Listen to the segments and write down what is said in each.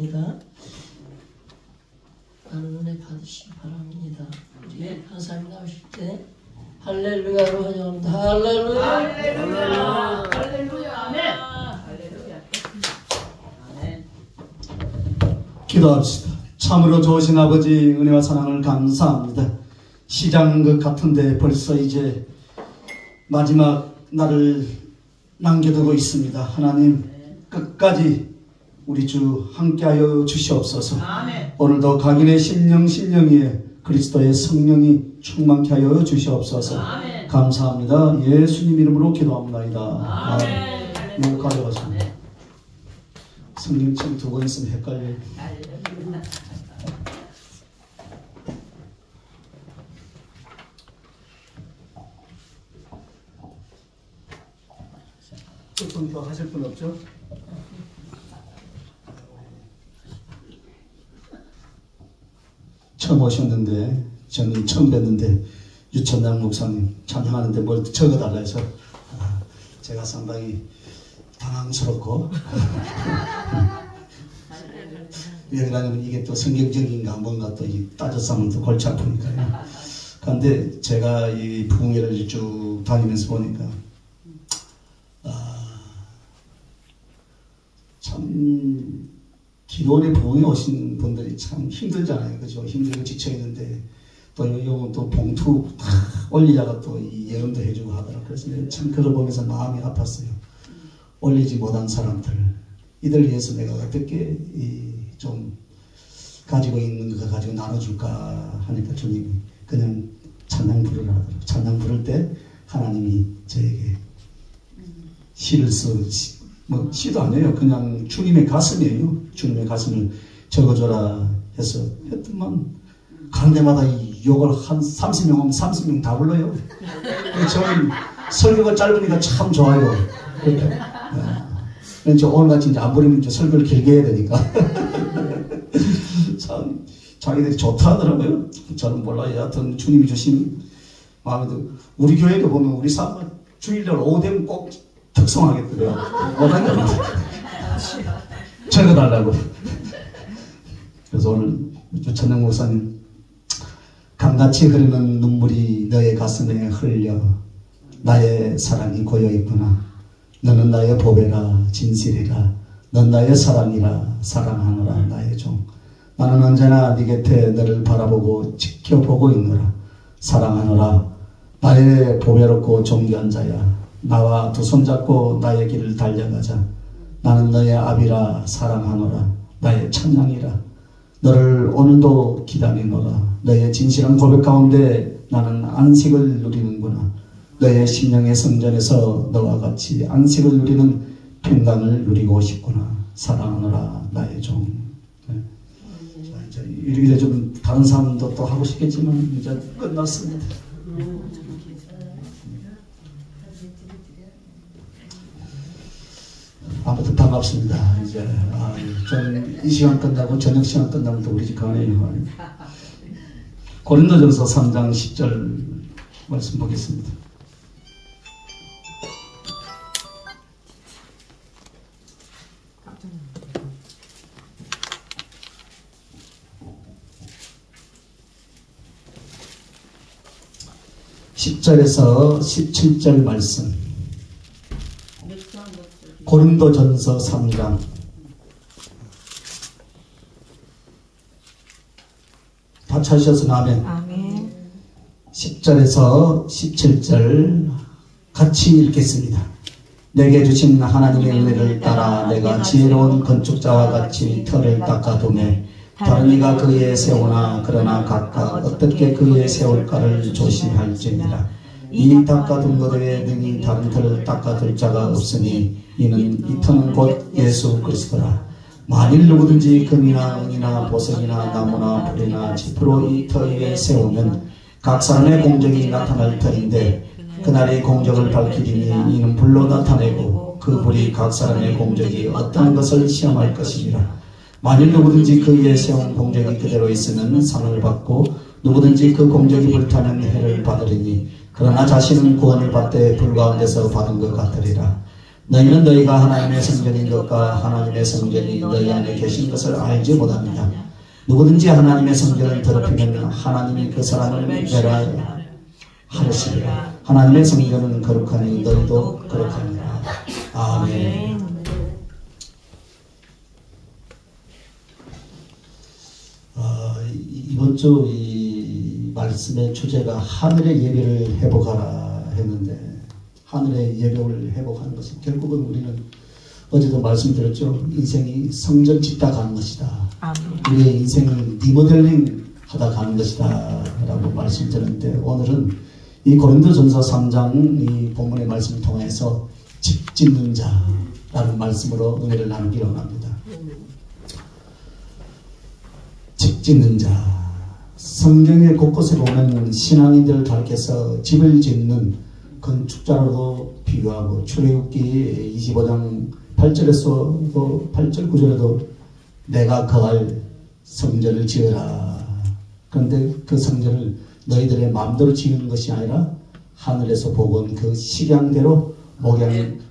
많은 은혜 받으시기 바랍니다. 우리 강사님 나오실 때 할렐루야로 환영합니다. 할렐루야. 할렐루야. 할렐루야. 아멘. 할렐루야. 아멘. 기도합시다. 참으로 좋으신 아버지 은혜와 사랑을 감사합니다. 시장 같은데 벌써 이제 마지막 날을 남겨두고 있습니다. 하나님 끝까지 우리 주 함께하여 주시옵소서. 아멘. 오늘도 각인의 심령 신령위에 그리스도의 성령이 충만케 하여 주시옵소서. 아멘. 감사합니다. 예수님 이름으로 기도합니다. 아멘. 너무 가져가서 성경책 두 권 있으면 헷갈려요. 조금 더 하실 분 없죠? 처음 오셨는데 저는 처음 뵀는데 유천당 목사님 찬양하는데 뭘 적어달라 해서 제가 상당히 당황스럽고 왜 그러냐면 이게 또 성경적인가 뭔가 또 따져서 하면 또 골치 아프니까요. 그런데 제가 이 부흥회를 쭉 다니면서 보니까 참 기도원에 부흥에 오신 분들이 참 힘들잖아요. 그죠? 힘들고 지쳐있는데 또 봉투 올리다가 또 이 예언도 해주고 하더라고요. 그래서 참 그걸 보면서 마음이 아팠어요. 올리지 못한 사람들 이들 위해서 내가 어떻게 좀 가지고 있는 거 가지고 나눠줄까 하니까 주님이 그냥 찬양 부르라 하더라고요. 찬양 부를 때 하나님이 저에게 시를 뭐 시도 아니에요. 그냥 주님의 가슴이에요. 주님의 가슴을 적어줘라 해서 했더만 가는 데마다 이 욕을 한 30명 하면 30명 다 불러요. 저는 설교가 짧으니까 참 좋아요. 그러니까 오늘같이 이제 안 부르면 이제 설교를 길게 해야 되니까 참 자기들이 좋다 하더라고요. 저는 몰라요. 여하튼 주님이 주신 마음에 들고 우리 교회도 보면 우리 사람은 주일날 오후 되면 꼭 특성하겠더래요. 못하냐고 적어달라고. 그래서 오늘 유천영 목사님 강같이 흐르는 눈물이 너의 가슴에 흘려 나의 사랑이 고여있구나. 너는 나의 보배라 진실이라. 넌 나의 사랑이라 사랑하노라 나의 종. 나는 언제나 네 곁에 너를 바라보고 지켜보고 있노라. 사랑하노라. 나의 보배롭고 존귀한 자야. 나와 두 손잡고 나의 길을 달려가자. 나는 너의 아비라 사랑하노라. 나의 찬양이라. 너를 오늘도 기다리노라. 너의 진실한 고백 가운데 나는 안식을 누리는구나. 너의 심령의 성전에서 너와 같이 안식을 누리는 평강을 누리고 싶구나. 사랑하노라 나의 종. 네. 자, 이제 이렇게 좀 다른 사람도 또 하고 싶겠지만 이제 끝났습니다. 아무튼 반갑습니다. 이제 저는 이 시간 끝나고 저녁 시간 끝나면 또 우리 집 가네요. 고린도전서 3장 10절 말씀 보겠습니다. (10절에서) (17절) 말씀. 고린도전서 3장. 다 찾으셨으면 아멘. 아멘. 10절에서 17절 같이 읽겠습니다. 내게 주신 하나님의 은혜를 따라 내가 지혜로운 건축자와 같이 터를 닦아두매 다른 이가 그 위에 세우나 그러나 각각 어떻게 그 위에 세울까를 조심할지니라. 이 닦아둔 것 외에 능히 다른 터를 닦아둘 자가 없으니 이는 이 터는 곧 예수 그리스도라. 만일 누구든지 금이나 은이나 보석이나 나무나 풀이나 짚으로 이 터 위에 세우면 각 사람의 공적이 나타날 터인데 그날의 공적을 밝히리니 이는 불로 나타내고 그 불이 각 사람의 공적이 어떤 것을 시험할 것이니라. 만일 누구든지 그 위에 세운 공적이 그대로 있으면 상을 받고 누구든지 그 공적이 불타는 해를 받으리니 그러나 자신은 구원을 받되 불 가운데서 받은 것 같으리라. 너희는 너희가 하나님의 성전인 것과 하나님의 성전이 너희 안에 계신 것을 알지 못하느냐. 누구든지 하나님의 성전을 더럽히면 하나님이 그 사람을 멸하여 하시리라. 하나님의 성전은 거룩하니 너희도 거룩하니라. 아멘. 이번 주 이 말씀의 주제가 하늘의 예배를 회복하라 했는데, 하늘의 예배를 회복하는 것은 결국은 우리는 어제도 말씀드렸죠. 인생이 성전 짓다 가는 것이다. 우리의 인생을 리모델링 하다 가는 것이다 라고 말씀드렸는데, 오늘은 이 고린도전서 3장 이 본문의 말씀을 통해서 집 짓는 자라는 말씀으로 은혜를 나누기 원합니다. 집 짓는 자. 성경의 곳곳에 보면 신앙인들 가르쳐서 집을 짓는 건축자로도 비교하고, 출애굽기 25장 8절에서 8절 9절에도 내가 거할 성전을 지어라. 그런데 그 성전을 너희들의 마음대로 지으는 것이 아니라 하늘에서 보고 온 그 식양대로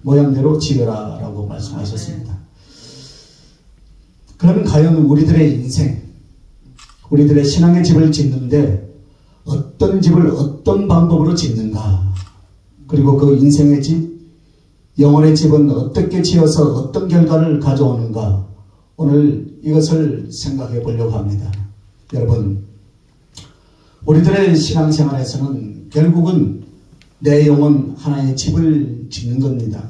모양대로 지어라 라고 말씀하셨습니다. 그러면 과연 우리들의 인생, 우리들의 신앙의 집을 짓는데 어떤 집을 어떤 방법으로 짓는가, 그리고 그 인생의 집, 영혼의 집은 어떻게 지어서 어떤 결과를 가져오는가, 오늘 이것을 생각해 보려고 합니다. 여러분, 우리들의 신앙생활에서는 결국은 내 영혼 하나의 집을 짓는 겁니다.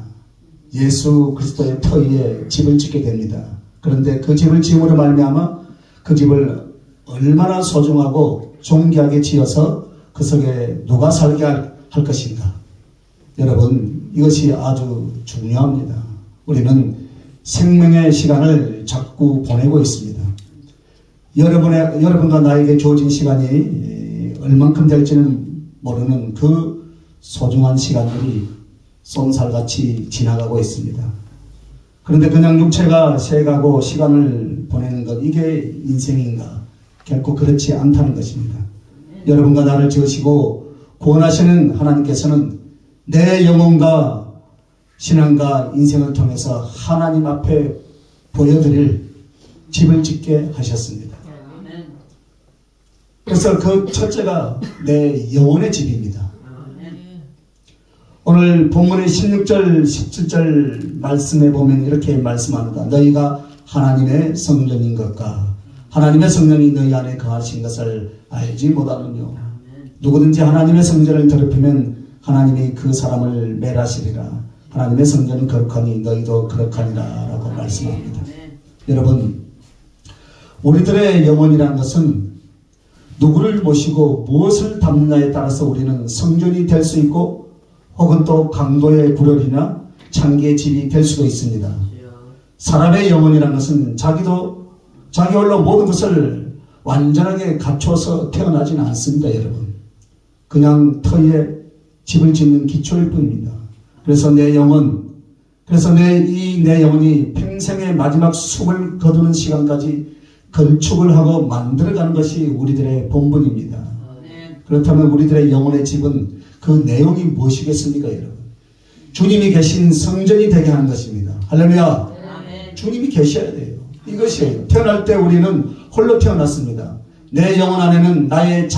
예수 그리스도의 터 위에 집을 짓게 됩니다. 그런데 그 집을 지음으로 말미암아 그 집을 얼마나 소중하고 존귀하게 지어서 그 속에 누가 살게 할 것인가. 여러분, 이것이 아주 중요합니다. 우리는 생명의 시간을 자꾸 보내고 있습니다. 여러분과 나에게 주어진 시간이 얼만큼 될지는 모르는 그 소중한 시간들이 쏜살같이 지나가고 있습니다. 그런데 그냥 육체가 새가고 시간을 보내는 것, 이게 인생인가? 결코 그렇지 않다는 것입니다. 여러분과 나를 지으시고 구원하시는 하나님께서는 내 영혼과 신앙과 인생을 통해서 하나님 앞에 보여드릴 집을 짓게 하셨습니다. 그래서 그 첫째가 내 영혼의 집입니다. 오늘 본문의 16절, 17절 말씀에 보면 이렇게 말씀합니다. 너희가 하나님의 성전인 것과 하나님의 성령이 너희 안에 거하신 것을 알지 못하느뇨. 누구든지 하나님의 성전을 더럽히면 하나님이 그 사람을 멸하시리라. 하나님의 성전은 거룩하니 너희도 거룩하니라 라고 말씀합니다. 여러분, 우리들의 영혼이라는 것은 누구를 모시고 무엇을 담느냐에 따라서 우리는 성전이 될 수 있고, 혹은 또 강도의 구렬이나 창기의 집이 될 수도 있습니다. 사람의 영혼이라는 것은 자기 홀로 모든 것을 완전하게 갖춰서 태어나지는 않습니다. 여러분, 그냥 터에 집을 짓는 기초일 뿐입니다. 그래서 내 영혼이 평생의 마지막 숨을 거두는 시간까지 건축을 하고 만들어가는 것이 우리들의 본분입니다. 그렇다면 우리들의 영혼의 집은 그 내용이 무엇이겠습니까, 여러분? 주님이 계신 성전이 되게 하는 것입니다. 할렐루야. 주님이 계셔야 돼요. 이것이에요. 태어날 때 우리는 홀로 태어났습니다. 내 영혼 안에는 나의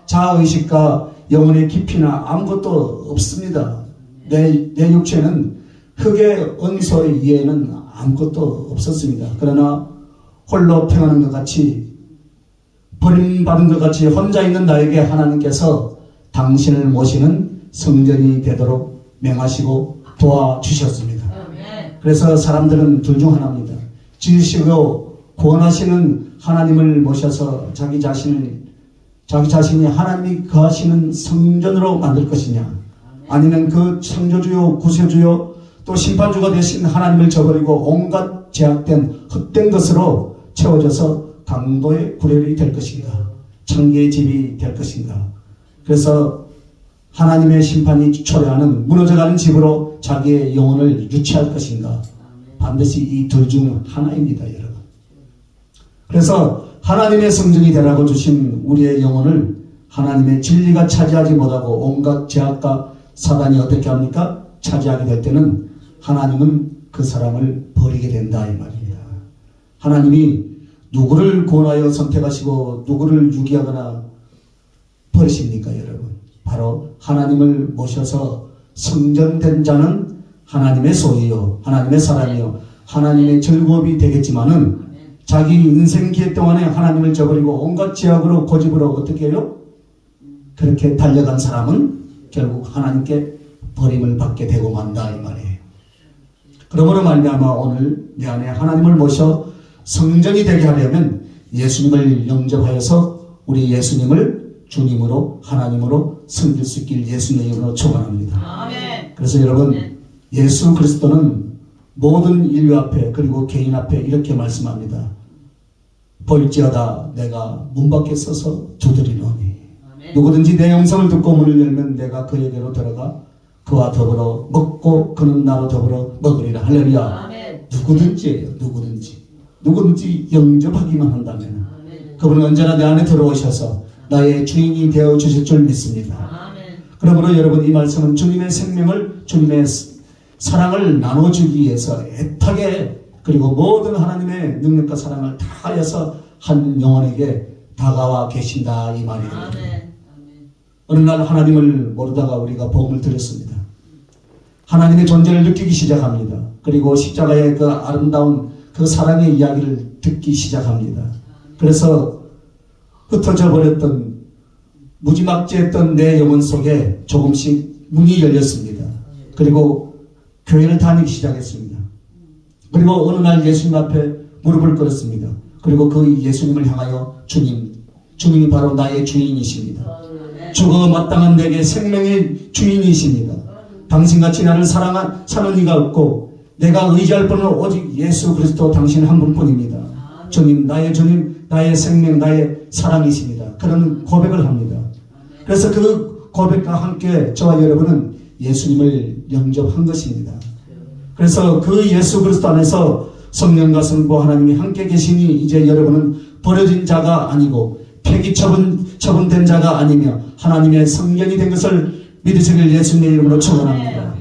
자아의식과 영혼의 깊이나 아무것도 없습니다. 내 육체는 흙의 은소 이외에는 아무것도 없었습니다. 그러나 홀로 태어난 것 같이, 버림받은 것 같이 혼자 있는 나에게 하나님께서 당신을 모시는 성전이 되도록 명하시고 도와주셨습니다. 그래서 사람들은 둘 중 하나입니다. 지으시고 구원하시는 하나님을 모셔서 자기 자신이 하나님이 거하시는 성전으로 만들 것이냐, 아니면 그 창조주요 구세주요 또 심판주가 되신 하나님을 저버리고 온갖 제약된 헛된 것으로 채워져서 강도의 구렬이 될 것인가, 창기의 집이 될 것인가. 그래서 하나님의 심판이 초래하는 무너져가는 집으로 자기의 영혼을 유치할 것인가. 반드시 이 둘 중 하나입니다, 여러분. 그래서 하나님의 성전이 되라고 주신 우리의 영혼을 하나님의 진리가 차지하지 못하고 온갖 제약과 사단이 어떻게 합니까? 차지하게 될 때는 하나님은 그 사람을 버리게 된다 이 말입니다. 하나님이 누구를 권하여 선택하시고 누구를 유기하거나 버리십니까 여러분? 바로 하나님을 모셔서 성전된 자는 하나님의 소유요 하나님의 사람이요 하나님의 즐거움이 되겠지만은 자기 인생 기회 동안에 하나님을 저버리고 온갖 죄악으로 고집으로 어떻게 해요? 그렇게 달려간 사람은 결국 하나님께 버림을 받게 되고 만다 이 말이에요. 그러므로 말미암아 오늘 내 안에 하나님을 모셔 성전이 되게 하려면 예수님을 영접하여서 우리 예수님을 주님으로 하나님으로 섬길 수 있길 예수님의 이름으로 축원합니다. 아멘. 그래서 여러분 예수 그리스도는 모든 인류 앞에 그리고 개인 앞에 이렇게 말씀합니다. 볼지어다 내가 문 밖에 서서 두드리노니 누구든지 내 음성을 듣고 문을 열면 내가 그에게로 들어가 그와 더불어 먹고 그는 나로 더불어 먹으리라. 할렐루야. 아멘. 누구든지예요. 누구든지 영접하기만 한다면 그분은 언제나 내 안에 들어오셔서 나의 주인이 되어 주실 줄 믿습니다. 아멘. 그러므로 여러분 이 말씀은 주님의 생명을 주님의 사랑을 나눠주기 위해서 애타게 그리고 모든 하나님의 능력과 사랑을 다하여서 한 영혼에게 다가와 계신다 이 말이에요. 아멘. 어느 날 하나님을 모르다가 우리가 복음을 들었습니다. 하나님의 존재를 느끼기 시작합니다. 그리고 십자가의 그 아름다운 그 사랑의 이야기를 듣기 시작합니다. 그래서 흩어져 버렸던 무지막지했던 내 영혼 속에 조금씩 문이 열렸습니다. 그리고 교회를 다니기 시작했습니다. 그리고 어느 날 예수님 앞에 무릎을 꿇었습니다. 그리고 그 예수님을 향하여 주님이 바로 나의 주인이십니다. 주가 마땅한 내게 생명의 주인이십니다. 당신같이 나를 사는 이가 없고 내가 의지할 분은 오직 예수 그리스도 당신 한 분뿐입니다. 주님, 나의 생명, 나의 사랑이십니다. 그런 고백을 합니다. 그래서 그 고백과 함께 저와 여러분은 예수님을 영접한 것입니다. 그래서 그 예수 그리스도 안에서 성령과 성부 하나님이 함께 계시니 이제 여러분은 버려진 자가 아니고 폐기 처분된 자가 아니며 하나님의 성전이 된 것을 믿으시길 예수님의 이름으로 축원합니다.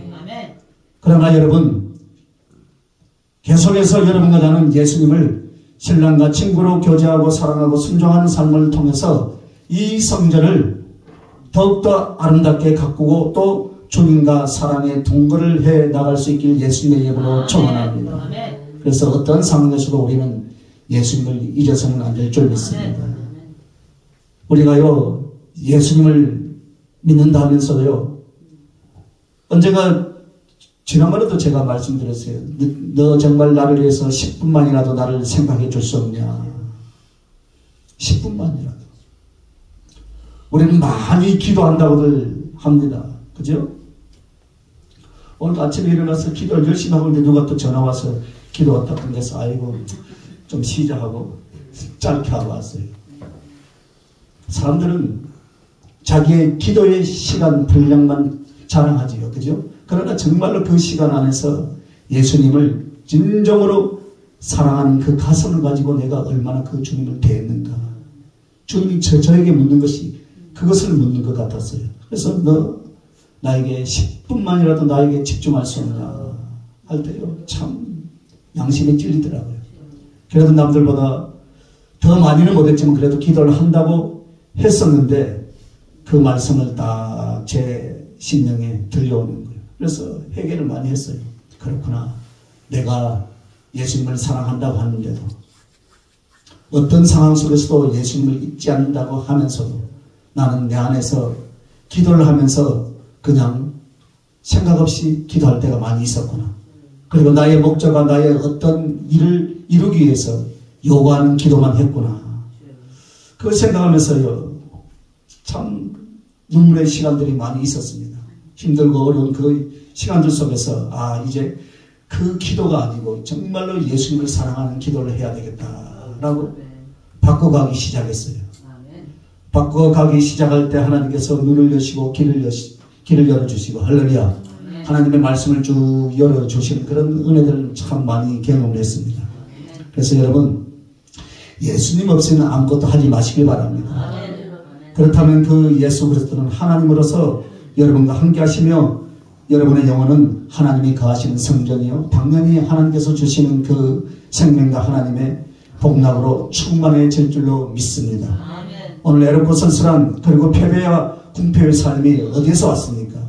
그러나 여러분 계속해서 여러분과 나는 예수님을 신랑과 친구로 교제하고 사랑하고 순종하는 삶을 통해서 이 성전을 더욱더 아름답게 가꾸고 또 주님과 사랑의 동거를 해 나갈 수 있길 예수님의 이름으로 축원합니다. 그래서 어떤 상황에서도 우리는 예수님을 잊어서는 안 될 줄 믿습니다. 우리가요 예수님을 믿는다 하면서도요 언제가 지난번에도 제가 말씀드렸어요. 너 정말 나를 위해서 10분만이라도 나를 생각해 줄 수 없냐. 10분만이라도. 우리는 많이 기도한다고들 합니다. 그죠? 오늘 아침에 일어나서 기도를 열심히 하고 있는데 누가 또 전화 와서 기도 왔다 끝내서 아이고 좀 쉬자 하고 짧게 하고 왔어요. 사람들은 자기의 기도의 시간 분량만 자랑하지요. 그죠? 그러나 정말로 그 시간 안에서 예수님을 진정으로 사랑하는 그 가슴을 가지고 내가 얼마나 그 주님을 대했는가. 주님이 저에게 묻는 것이 그것을 묻는 것 같았어요. 그래서 너 나에게 10분만이라도 나에게 집중할 수 없냐 할 때요. 참 양심이 찔리더라고요. 그래도 남들보다 더 많이는 못했지만 그래도 기도를 한다고 했었는데 그 말씀을 딱 제 심령에 들려오는 거예요. 그래서 회개를 많이 했어요. 그렇구나. 내가 예수님을 사랑한다고 하는데도 어떤 상황 속에서도 예수님을 잊지 않는다고 하면서도 나는 내 안에서 기도를 하면서 그냥 생각 없이 기도할 때가 많이 있었구나. 그리고 나의 목적과 나의 어떤 일을 이루기 위해서 요구하는 기도만 했구나. 그걸 생각하면서요 참 눈물의 시간들이 많이 있었습니다. 힘들고 어려운 그 시간들 속에서 이제 그 기도가 아니고 정말로 예수님을 사랑하는 기도를 해야 되겠다라고 바꿔가기 시작했어요. 바꿔가기 시작할 때 하나님께서 눈을 여시고 길을 열어주시고 할렐루야. 하나님의 말씀을 쭉 열어주시는 그런 은혜들을 참 많이 경험을 했습니다. 그래서 여러분 예수님 없이는 아무것도 하지 마시길 바랍니다. 그렇다면 그 예수 그리스도는 하나님으로서 여러분과 함께 하시며 여러분의 영혼은 하나님이 거하시는 성전이요 당연히 하나님께서 주시는 그 생명과 하나님의 복락으로 충만해질 줄로 믿습니다. 아멘. 오늘 애롭고 쓸쓸한 그리고 패배와 궁패의 삶이 어디에서 왔습니까?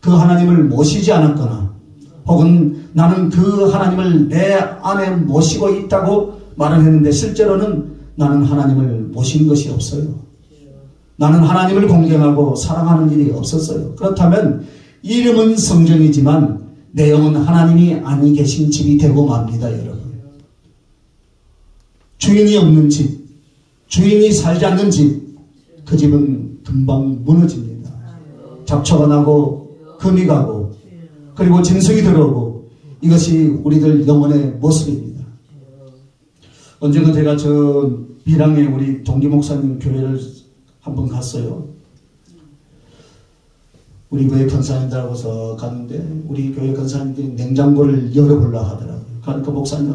그 하나님을 모시지 않았거나 혹은 나는 그 하나님을 내 안에 모시고 있다고 말을 했는데 실제로는 나는 하나님을 모신 것이 없어요. 나는 하나님을 공경하고 사랑하는 일이 없었어요. 그렇다면 이름은 성전이지만 내 영은 하나님이 아니 계신 집이 되고 맙니다. 여러분. 주인이 없는 집, 주인이 살지 않는 집, 그 집은 금방 무너집니다. 잡초가 나고 금이 가고 그리고 짐승이 들어오고 이것이 우리들 영혼의 모습입니다. 언젠가 제가 저 밀양에 우리 동기 목사님 교회를 한번 갔어요. 우리 교회 권사님들하고서 갔는데 우리 교회 권사님들이 냉장고를 열어보려고 하더라고요. 그러니까 목사님,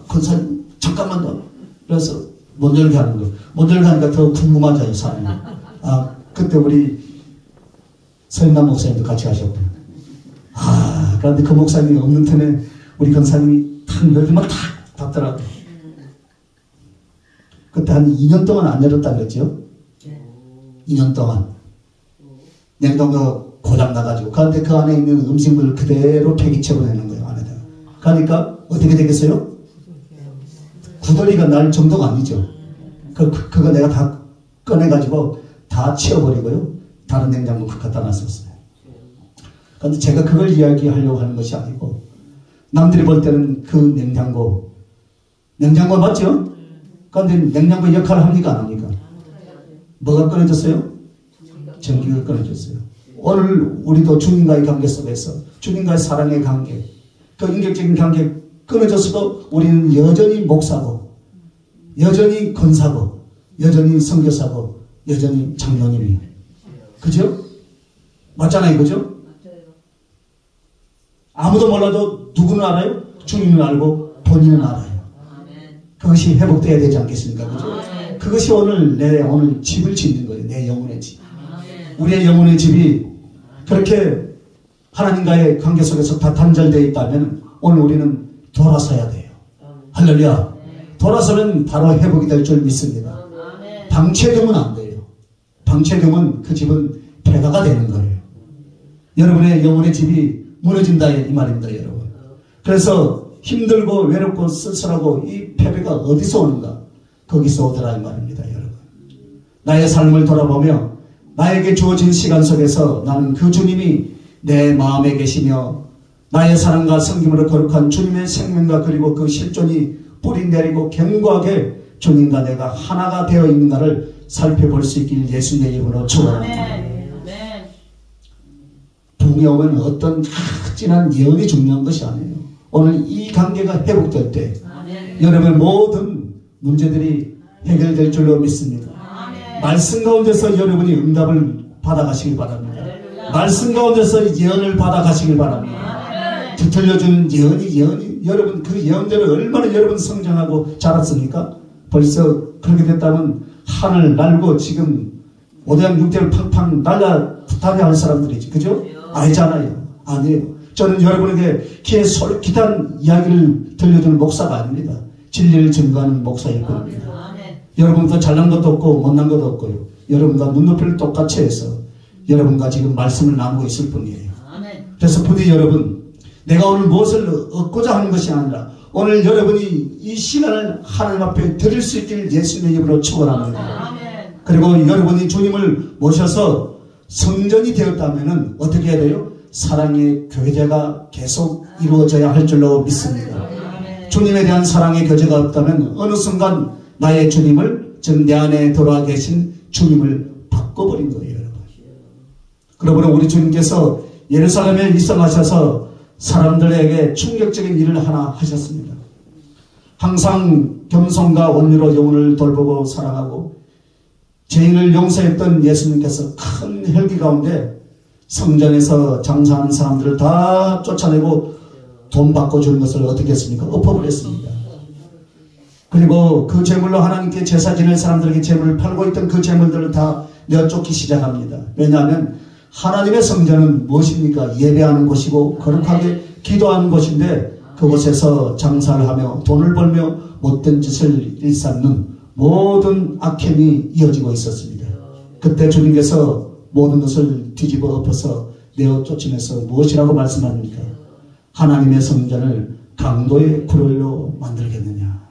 권사님 잠깐만 더. 그래서 못 열게 하는 거예요. 못 열게 하니까 더 궁금하잖아요, 사람이. 그때 우리 서인남 목사님도 같이 가셨고요. 그런데 그 목사님이 없는 틈에 우리 권사님이 탁 열기만 탁 닫더라고요. 그때 한 2년 동안 안 열었다 그랬죠? 2년 동안. 냉장고 고장 나가지고. 그런데 그 안에 있는 음식물을 그대로 폐기체로 내는 거예요, 안에다가. 그러니까 어떻게 되겠어요? 구더리가 날 정도가 아니죠. 그거 내가 다 꺼내가지고 다 치워버리고요. 다른 냉장고 갖다 놨었어요. 그런데 제가 그걸 이야기하려고 하는 것이 아니고 남들이 볼 때는 그 냉장고 맞죠? 그런데 냉장고 역할을 합니까? 안 합니까? 뭐가 끊어졌어요? 전기가 끊어졌어요. 오늘 우리도 주님과의 관계 속에서 주님과의 사랑의 관계, 그 인격적인 관계 끊어졌어도 우리는 여전히 목사고 여전히 권사고 여전히 선교사고 여전히 장로님이에요. 그죠? 맞잖아요. 그죠? 아무도 몰라도 누구는 알아요? 주님은 알고 본인은 알아요. 그것이 회복되어야 되지 않겠습니까? 그죠? 그것이 오늘 집을 짓는 거예요. 내 영혼의 집. 우리의 영혼의 집이 그렇게 하나님과의 관계 속에서 다 단절되어 있다면 오늘 우리는 돌아서야 돼요. 할렐루야. 돌아서면 바로 회복이 될 줄 믿습니다. 방치되면 안 돼요. 방치되면 그 집은 폐가가 되는 거예요. 여러분의 영혼의 집이 무너진다 이 말입니다. 여러분. 그래서 힘들고 외롭고 쓸쓸하고 이 패배가 어디서 오는가? 거기서 오더라 이 말입니다. 여러분. 나의 삶을 돌아보며 나에게 주어진 시간 속에서 나는 그 주님이 내 마음에 계시며 나의 사랑과 섬김으로 거룩한 주님의 생명과 그리고 그 실존이 뿌리 내리고 견고하게 주님과 내가 하나가 되어 있는가를 살펴볼 수 있길 예수님의 이름으로 축원합니다. 붕이 오면 어떤 진한 예언이 중요한 것이 아니에요. 오늘 이 관계가 회복될 때 여러분의 모든 문제들이 해결될 줄로 믿습니다. 말씀 가운데서 여러분이 응답을 받아가시길 바랍니다. 말씀 가운데서 예언을 받아가시길 바랍니다. 들려주는 예언이 여러분 그 예언대로 얼마나 여러분 성장하고 자랐습니까? 벌써 그렇게 됐다면 하늘 날고 지금 5대양 6대를 팡팡 날아다녀야 할 사람들이지. 그죠? 아니잖아요. 아니에요. 저는 여러분에게 귀에 솔깃한 이야기를 들려주는 목사가 아닙니다. 진리를 증거하는 목사일 겁니다. 여러분과 잘난 것도 없고 못난 것도 없고요. 여러분과 눈높이를 똑같이 해서 여러분과 지금 말씀을 나누고 있을 뿐이에요. 그래서 부디 여러분 내가 오늘 무엇을 얻고자 하는 것이 아니라 오늘 여러분이 이 시간을 하나님 앞에 드릴 수 있길 예수님의 이름으로 축원합니다. 그리고 여러분이 주님을 모셔서 성전이 되었다면 어떻게 해야 돼요? 사랑의 교제가 계속 이루어져야 할 줄로 믿습니다. 주님에 대한 사랑의 교제가 없다면 어느 순간 나의 주님을 즉 내 안에 들어와 계신 주님을 바꿔버린 거예요. 여러분. 그러므로 우리 주님께서 예루살렘에 입성하셔서 사람들에게 충격적인 일을 하나 하셨습니다. 항상 겸손과 온유로 영혼을 돌보고 사랑하고 죄인을 용서했던 예수님께서 큰 혈기 가운데 성전에서 장사하는 사람들을 다 쫓아내고 돈 바꿔주는 것을 어떻게 했습니까? 엎어버렸습니다. 그리고 그 재물로 하나님께 제사 지낼 사람들에게 재물을 팔고 있던 그 재물들을 다 내어쫓기 시작합니다. 왜냐하면 하나님의 성전은 무엇입니까? 예배하는 곳이고 거룩하게 기도하는 곳인데 그곳에서 장사를 하며 돈을 벌며 못된 짓을 일삼는 모든 악행이 이어지고 있었습니다. 그때 주님께서 모든 것을 뒤집어 엎어서 내어 쫓으면서 무엇이라고 말씀합니까? 하나님의 성전을 강도의 굴로 만들겠느냐.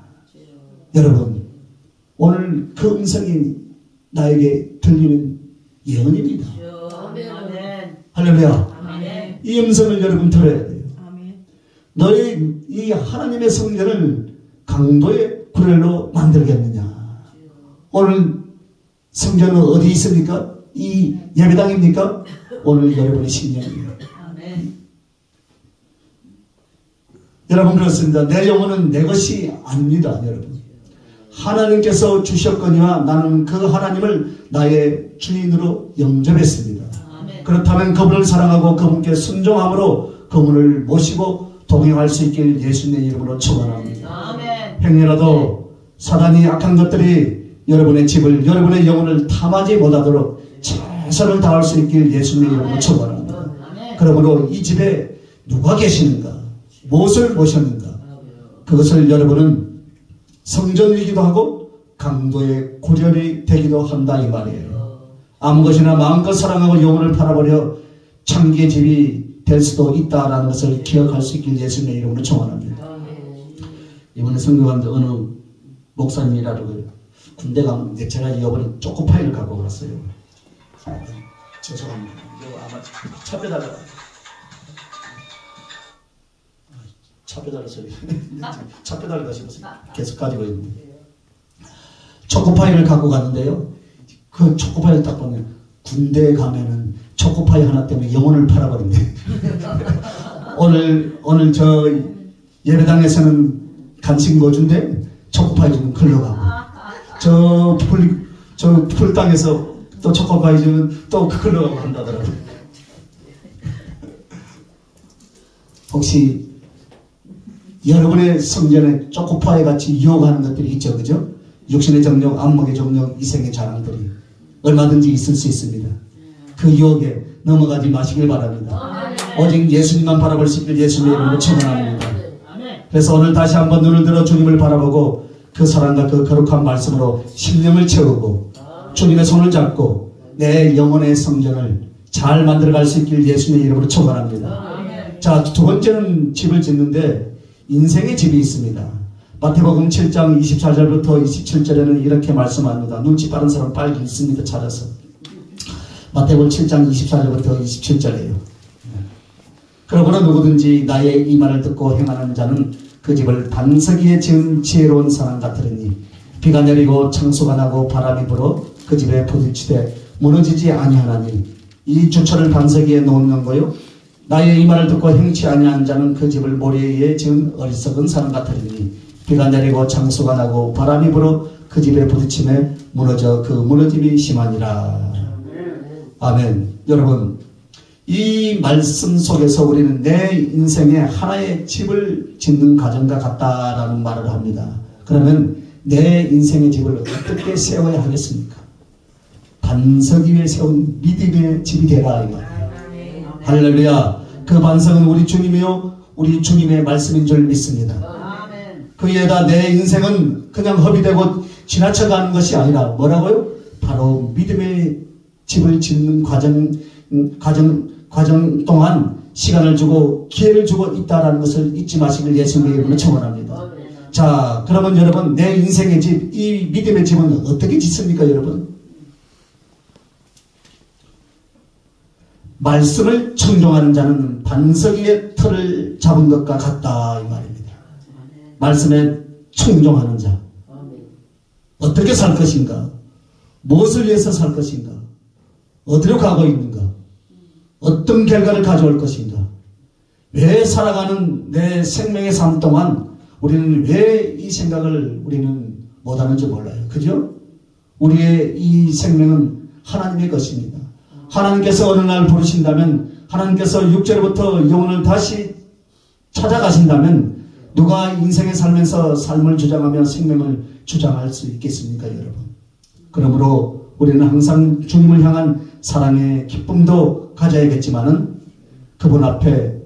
여러분, 오늘 그 음성이 나에게 들리는 예언입니다. 아멘. 할렐루야. 아멘. 이 음성을 여러분 들어야 돼요. 아멘. 너희 이 하나님의 성전을 강도의 굴로 만들겠느냐. 오늘 성전은 어디 있습니까? 이 예배당입니까? 오늘 여러분의 심령이에요. 아멘. 여러분 그렇습니다. 내 영혼은 내 것이 아닙니다. 여러분. 하나님께서 주셨거니와 나는 그 하나님을 나의 주인으로 영접했습니다. 아멘. 그렇다면 그분을 사랑하고 그분께 순종함으로 그분을 모시고 동행할 수 있길 예수님의 이름으로 축원합니다. 아멘. 행여라도 사단이 악한 것들이 여러분의 집을 여러분의 영혼을 탐하지 못하도록 최선을 다할 수 있길 예수님의 이름으로 축원합니다. 그러므로 이 집에 누가 계시는가? 무엇을 모셨는가? 그것을 여러분은 성전이기도 하고 강도의 구렬이 되기도 한다 이 말이에요. 아무 것이나 마음껏 사랑하고 영혼을 팔아버려 창기의 집이 될 수도 있다라는 것을 기억할 수 있길 예수님의 이름으로 축원합니다. 이번에 성교관도 어느 목사님이라고 군대 가면 제가 이번에 초코파이를 갖고 갔어요. 죄송합니다. 이거 아마 차 빼달라. 차 빼달라 소리. 차 빼달라 싶어서 계속 가지고 있는데. 초코파이를 갖고 갔는데요. 그 초코파이를 딱 보면 군대에 가면은 초코파이 하나 때문에 영혼을 팔아버린대. 오늘 저 예배당에서는 간식 뭐 준대? 초코파이 주면 흘러가고. 저 풀땅에서 또 초코파이 주면 또 흘러가고 한다더라고요. 혹시 여러분의 성전에 초코파이 같이 유혹하는 것들이 있죠, 그죠? 육신의 정욕, 안목의 정욕, 이생의 자랑들이 얼마든지 있을 수 있습니다. 그 유혹에 넘어가지 마시길 바랍니다. 오직 예수님만 바라볼 수 있길 예수님의 이름으로 축원합니다. 그래서 오늘 다시 한번 눈을 들어 주님을 바라보고 그 사랑과 그 거룩한 말씀으로 심령을 채우고 주님의 손을 잡고 내 영혼의 성전을 잘 만들어갈 수 있길 예수님의 이름으로 축원합니다. 자, 두 번째는 집을 짓는데 인생의 집이 있습니다. 마태복음 7장 24절부터 27절에는 이렇게 말씀합니다. 눈치 빠른 사람 빨리 읽습니다. 찾아서. 마태복음 7장 24절부터 27절이에요. 그러므로 누구든지 나의 이 말을 듣고 행하는 자는 그 집을 반석위에 지은 지혜로운 사람 같으리니 비가 내리고 창수가 나고 바람이 불어 그 집에 부딪히되 무너지지 아니하나니 이 주철을 반석위에 놓는 거요. 나의 이 말을 듣고 행치 아니한 자는 그 집을 모래 위에 지은 어리석은 사람 같으리니 비가 내리고 창수가 나고 바람이 불어 그 집에 부딪힘에 무너져 그 무너짐이 심하니라. 아멘. 여러분, 이 말씀 속에서 우리는 내 인생에 하나의 집을 짓는 가정과 같다라는 말을 합니다. 그러면 내 인생의 집을 어떻게 세워야 하겠습니까? 반석 위에 세운 믿음의 집이 되라 이 말이에요. 할렐루야. 그 반석은 우리 주님이요 우리 주님의 말씀인 줄 믿습니다. 그에다 내 인생은 그냥 허비되고 지나쳐가는 것이 아니라 뭐라고요? 바로 믿음의 집을 짓는 과정 동안 시간을 주고 기회를 주고 있다라는 것을 잊지 마시길 예수님의 이름으로 축원합니다. 자, 그러면 여러분 내 인생의 집, 이 믿음의 집은 어떻게 짓습니까, 여러분? 말씀을 청종하는 자는 반석 위에 틀을 잡은 것과 같다 이 말입니다. 말씀에 청종하는 자. 어떻게 살 것인가? 무엇을 위해서 살 것인가? 어디로 가고 있는가? 어떤 결과를 가져올 것인가? 왜 살아가는 내 생명의 삶 동안 우리는 왜 이 생각을 우리는 못하는지 몰라요. 그죠? 우리의 이 생명은 하나님의 것입니다. 하나님께서 어느 날 부르신다면 하나님께서 6절부터 영혼을 다시 찾아가신다면 누가 인생에 살면서 삶을 주장하며 생명을 주장할 수 있겠습니까, 여러분? 그러므로 우리는 항상 주님을 향한 사랑의 기쁨도 가져야겠지만은 그분 앞에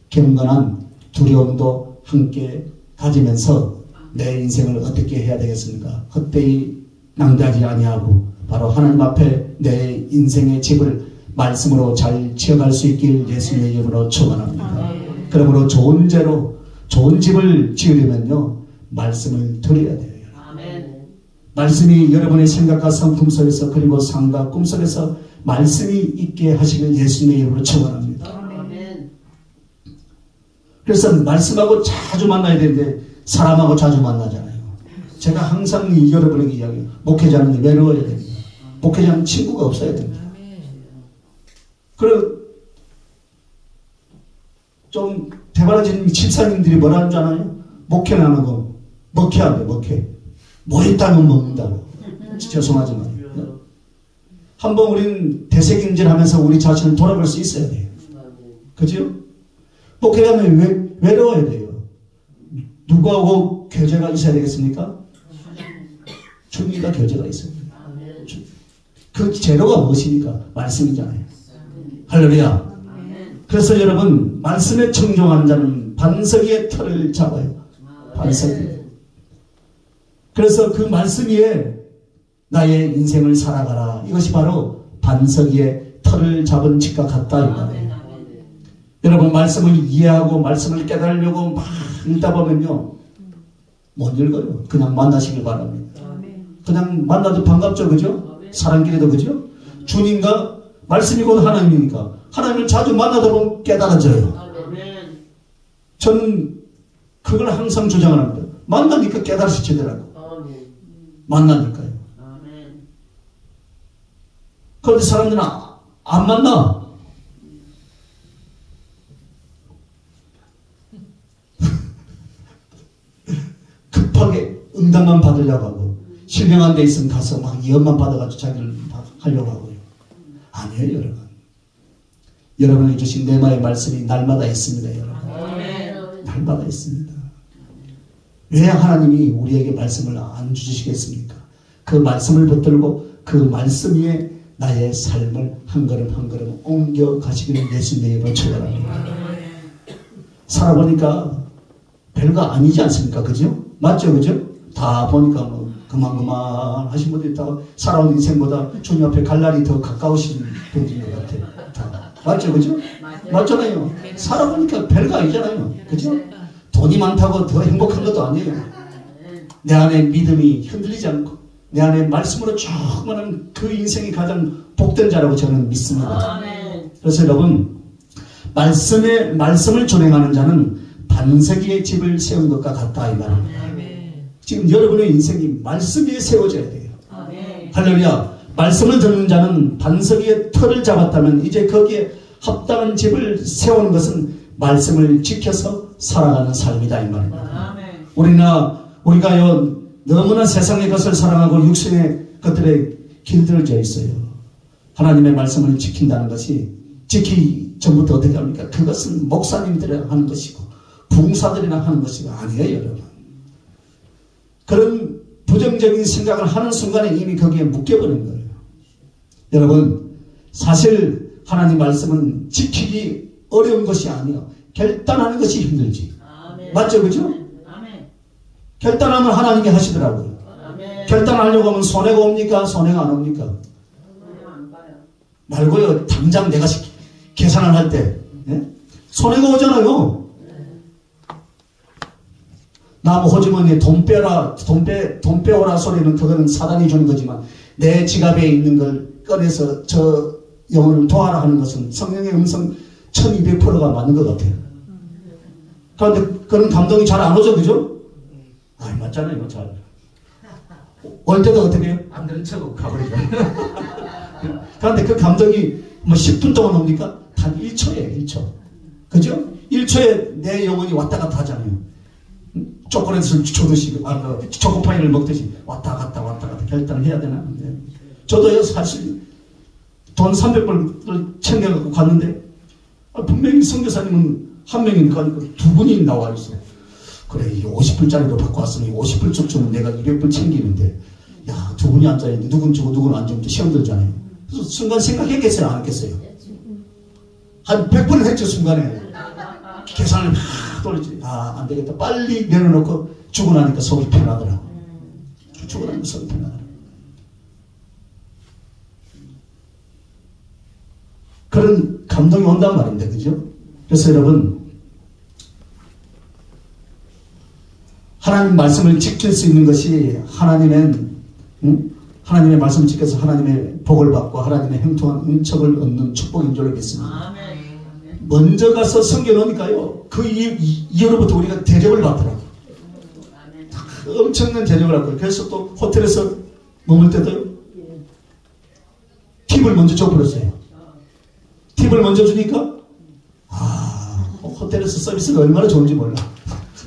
경건한 두려움도 함께 가지면서 내 인생을 어떻게 해야 되겠습니까? 헛되이 낭비하지 아니하고 바로 하나님 앞에 내 인생의 집을 말씀으로 잘 지어갈 수 있길 예수님의 이름으로 축원합니다. 그러므로 좋은 죄로 좋은 집을 지으려면요 말씀을 드려야 돼요. 말씀이 여러분의 생각과 성품 속에서 그리고 삶과 꿈 속에서 말씀이 있게 하시길 예수님의 이름으로 축원합니다. 그래서 말씀하고 자주 만나야 되는데 사람하고 자주 만나잖아요. 제가 항상 여러분에게 이야기해요. 목회자는 외로워야 됩니다. 목회자는 친구가 없어야 됩니다. 그리고 좀 대바라진 집사님들이 뭐라는 줄 아나요? 목회는 안 하고 먹혀야 돼. 먹혀. 뭐 있다면 먹는다고. 죄송하지만 한번 우리는 대세경질하면서 우리 자신을 돌아볼 수 있어야 돼요. 그죠? 목회자는 외로워야 돼요. 누구하고 교제가 있어야 되겠습니까? 주님과 교제가 있어야 돼요. 그 재료가 무엇입니까? 말씀이잖아요. 할렐루야. 그래서 여러분 말씀에 청종하는 자는 반석 위에 터를 잡아요. 반석 위에. 그래서 그 말씀 위에 나의 인생을 살아가라. 이것이 바로 반석 위에 터를 잡은 집과 같다. 이 말이에요. 여러분 말씀을 이해하고 말씀을 깨달으려고 막 읽다 보면요 못 읽어요. 그냥 만나시길 바랍니다. 그냥 만나도 반갑죠. 그죠? 사랑길에도 그죠? 주님과 말씀이 곧 하나님이니까 하나님을 자주 만나다 보면 깨달아져요. 저는 그걸 항상 주장을 합니다. 만나니까 깨달으시더라고. 만나니까요. 그런데 사람들은 안 만나. 급하게 응답만 받으려고 하고 신령한 데 있으면 가서 막 예언만 받아가지고 자기를 하려고 하고요. 아니에요 여러분. 여러분이 주신 내마의 말씀이 날마다 있습니다. 여러분. 날마다 있습니다. 왜 하나님이 우리에게 말씀을 안 주시겠습니까? 그 말씀을 붙들고 그 말씀 위에 나의 삶을 한 걸음 한 걸음 옮겨 가시기를 예수님의 이름으로 축원합니다. 살아보니까 별거 아니지 않습니까? 그죠? 맞죠? 그죠? 다 보니까 뭐 그만 하신 분들이 다 살아온 인생보다 주님 앞에 갈 날이 더 가까우신 분들인 것 같아요. 다. 맞죠? 그죠? 맞잖아요. 살아보니까 별거 아니잖아요. 그죠? 돈이 많다고 더 행복한 것도 아니에요. 내 안에 믿음이 흔들리지 않고 내 안에 말씀으로 충만한 그 인생이 가장 복된 자라고 저는 믿습니다. 그래서 여러분 말씀을 준행하는 자는 반석 위에 집을 세운 것과 같다 이 말입니다. 지금 여러분의 인생이 말씀 위에 세워져야 돼요. 할렐루야. 말씀을 듣는 자는 반석 위에 터를 잡았다면 이제 거기에 합당한 집을 세우는 것은 말씀을 지켜서 살아가는 삶이다 이 말입니다. 우리가요 너무나 세상의 것을 사랑하고 육신의 것들에 길들여져 있어요. 하나님의 말씀을 지킨다는 것이 지키기 전부터 어떻게 합니까? 그것은 목사님들이 하는 것이고 부흥사들이나 하는 것이 아니에요 여러분. 그런 부정적인 생각을 하는 순간에 이미 거기에 묶여버린 거예요. 여러분 사실 하나님 말씀은 지키기 어려운 것이 아니에요. 결단하는 것이 힘들지. 맞죠? 그죠? 결단하면 하나님이 하시더라고요. 결단하려고 하면 손해가 옵니까? 손해가 안 옵니까? 말고요. 당장 내가 계산을 할 때 손해가 오잖아요. 나무 호주머니에 돈 빼오라 소리는 그거는 사단이 주는 거지만 내 지갑에 있는 걸 꺼내서 저 영혼을 도와라 하는 것은 성령의 음성 1200%가 맞는 것 같아요. 그런데 그런 감동이 잘 안 오죠, 그죠? 아이, 맞잖아요, 잘. 올 때도 어떻게 해요? 안 들은 척하고 가버리죠. 그런데 그 감동이 뭐 10분 동안 옵니까? 단 1초예요, 1초. 그죠? 1초에 내 영혼이 왔다 갔다 하잖아요. 초콜릿을 주듯이, 초코파이를 먹듯이 왔다 갔다 결단을 해야 되나? 네. 저도요, 사실 돈 300불을 챙겨갖고 갔는데 분명히 선교사님은 한 명이니까 두 분이 나와 있어. 그래, 50불짜리로 받고 왔으니 50불 쪽 주면 내가 200불 챙기는데, 야, 두 분이 앉아있는데 누군 주고 누군 안 주면 시험 들잖아요. 그래서 순간 생각했겠어요? 안 했겠어요? 한 100번은 했죠, 순간에. 계산을 막 돌리지. 아, 안 되겠다. 빨리 내려놓고 주고 나니까 속이 편하더라고. 주고 나니까 속이 편하더라고. 그런 감동이 온단 말입니다. 그죠? 그래서 여러분, 하나님 말씀을 지킬 수 있는 것이 하나님의 말씀을 지켜서 하나님의 복을 받고 하나님의 형통한 은총을 얻는 축복인 줄로 믿습니다. 먼저 가서 섬겨놓으니까요. 그 이후로부터 우리가 대접을 받더라고요. 엄청난 대접을 받고요. 그래서 또 호텔에서 머물 때도 팁을 먼저 줘버렸어요. 팁을 먼저 주니까 호텔에서 서비스가 얼마나 좋은지 몰라.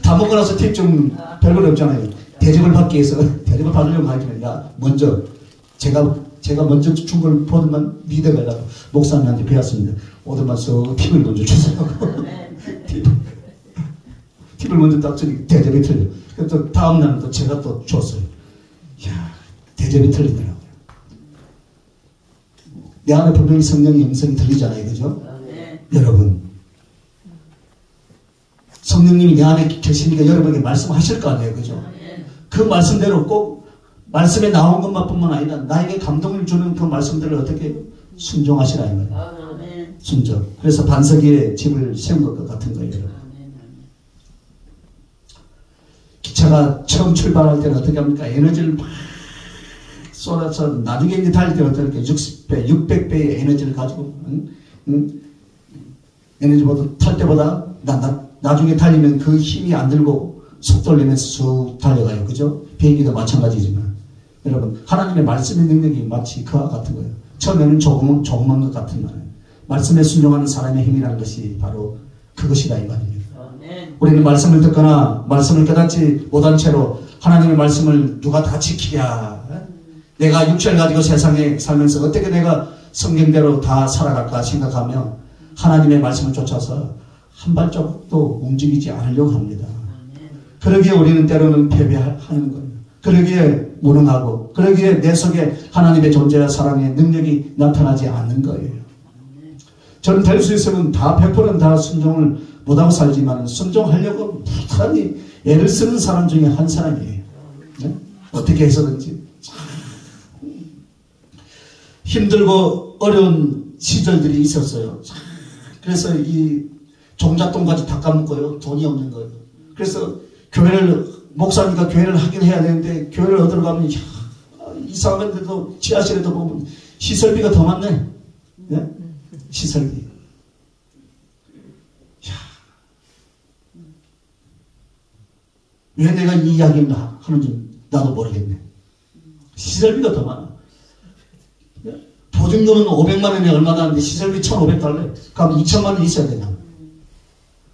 다 먹고 나서 팁 좀 별건 없잖아요. 대접을 받기 위해서 대접을 받으려고 하지만 야 먼저 제가 먼저 준 걸 보더만 믿어가려고 목사님한테 배웠습니다. 오더만 쏙 팁을 먼저 주세요. 팁을 먼저 딱 주니까 대접이 틀려. 그래서 또 다음 날은 또 제가 또 줬어요. 이야 대접이 틀리더라고요. 내 안에 분명히 성령의 음성이 들리잖아요. 그죠? 여러분 성령님이 내 안에 계시니까 여러분에게 말씀하실 거 아니에요. 그죠? 그 말씀대로 꼭 말씀에 나온 것만뿐만 아니라 나에게 감동을 주는 그 말씀들을 어떻게 순종하시라 이 말이에요. 순종. 그래서 반석 위에 집을 세운 것 같은 거예요. 여러분. 기차가 처음 출발할 때는 어떻게 합니까? 에너지를 막 쏟아서 나중에 이제 달릴 때는 어떻게 60배, 600배의 에너지를 가지고 에너지보다 탈 때보다 나중에 달리면 그 힘이 안 들고 속도를 내면서 쑥 달려가요. 그죠? 비행기도 마찬가지지만 여러분 하나님의 말씀의 능력이 마치 그와 같은 거예요. 처음에는 조그만 것 같은 말이에요. 말씀에 순종하는 사람의 힘이라는 것이 바로 그것이다 이 말입니다. 우리는 말씀을 듣거나 말씀을 깨닫지 못한 채로 하나님의 말씀을 누가 다 지키랴 내가 육체를 가지고 세상에 살면서 어떻게 내가 성경대로 다 살아갈까 생각하며 하나님의 말씀을 쫓아서 한 발자국도 움직이지 않으려고 합니다. 그러기에 우리는 때로는 패배하는 거예요. 그러기에 무능하고 그러기에 내 속에 하나님의 존재와 사랑의 능력이 나타나지 않는 거예요. 저는 될 수 있으면 다 100%는 다 순종을 못하고 살지만 순종하려고 무탄히 애를 쓰는 사람 중에 한 사람이에요. 네? 어떻게 해서든지 힘들고 어려운 시절들이 있었어요. 그래서 이 종잣돈까지 다 까먹고요. 돈이 없는 거예요. 그래서 목사니까 교회를 하긴 해야 되는데 교회를 얻으러 가면 이상한 데도 지하실에도 보면 시설비가 더 많네. 네? 시설비. 왜 내가 이 이야기를 하는지 나도 모르겠네. 시설비가 더 많아. 보증금은 500만 원에 얼마나 하는데 시설비 1,500달러. 그럼 2천만 원 있어야 되냐.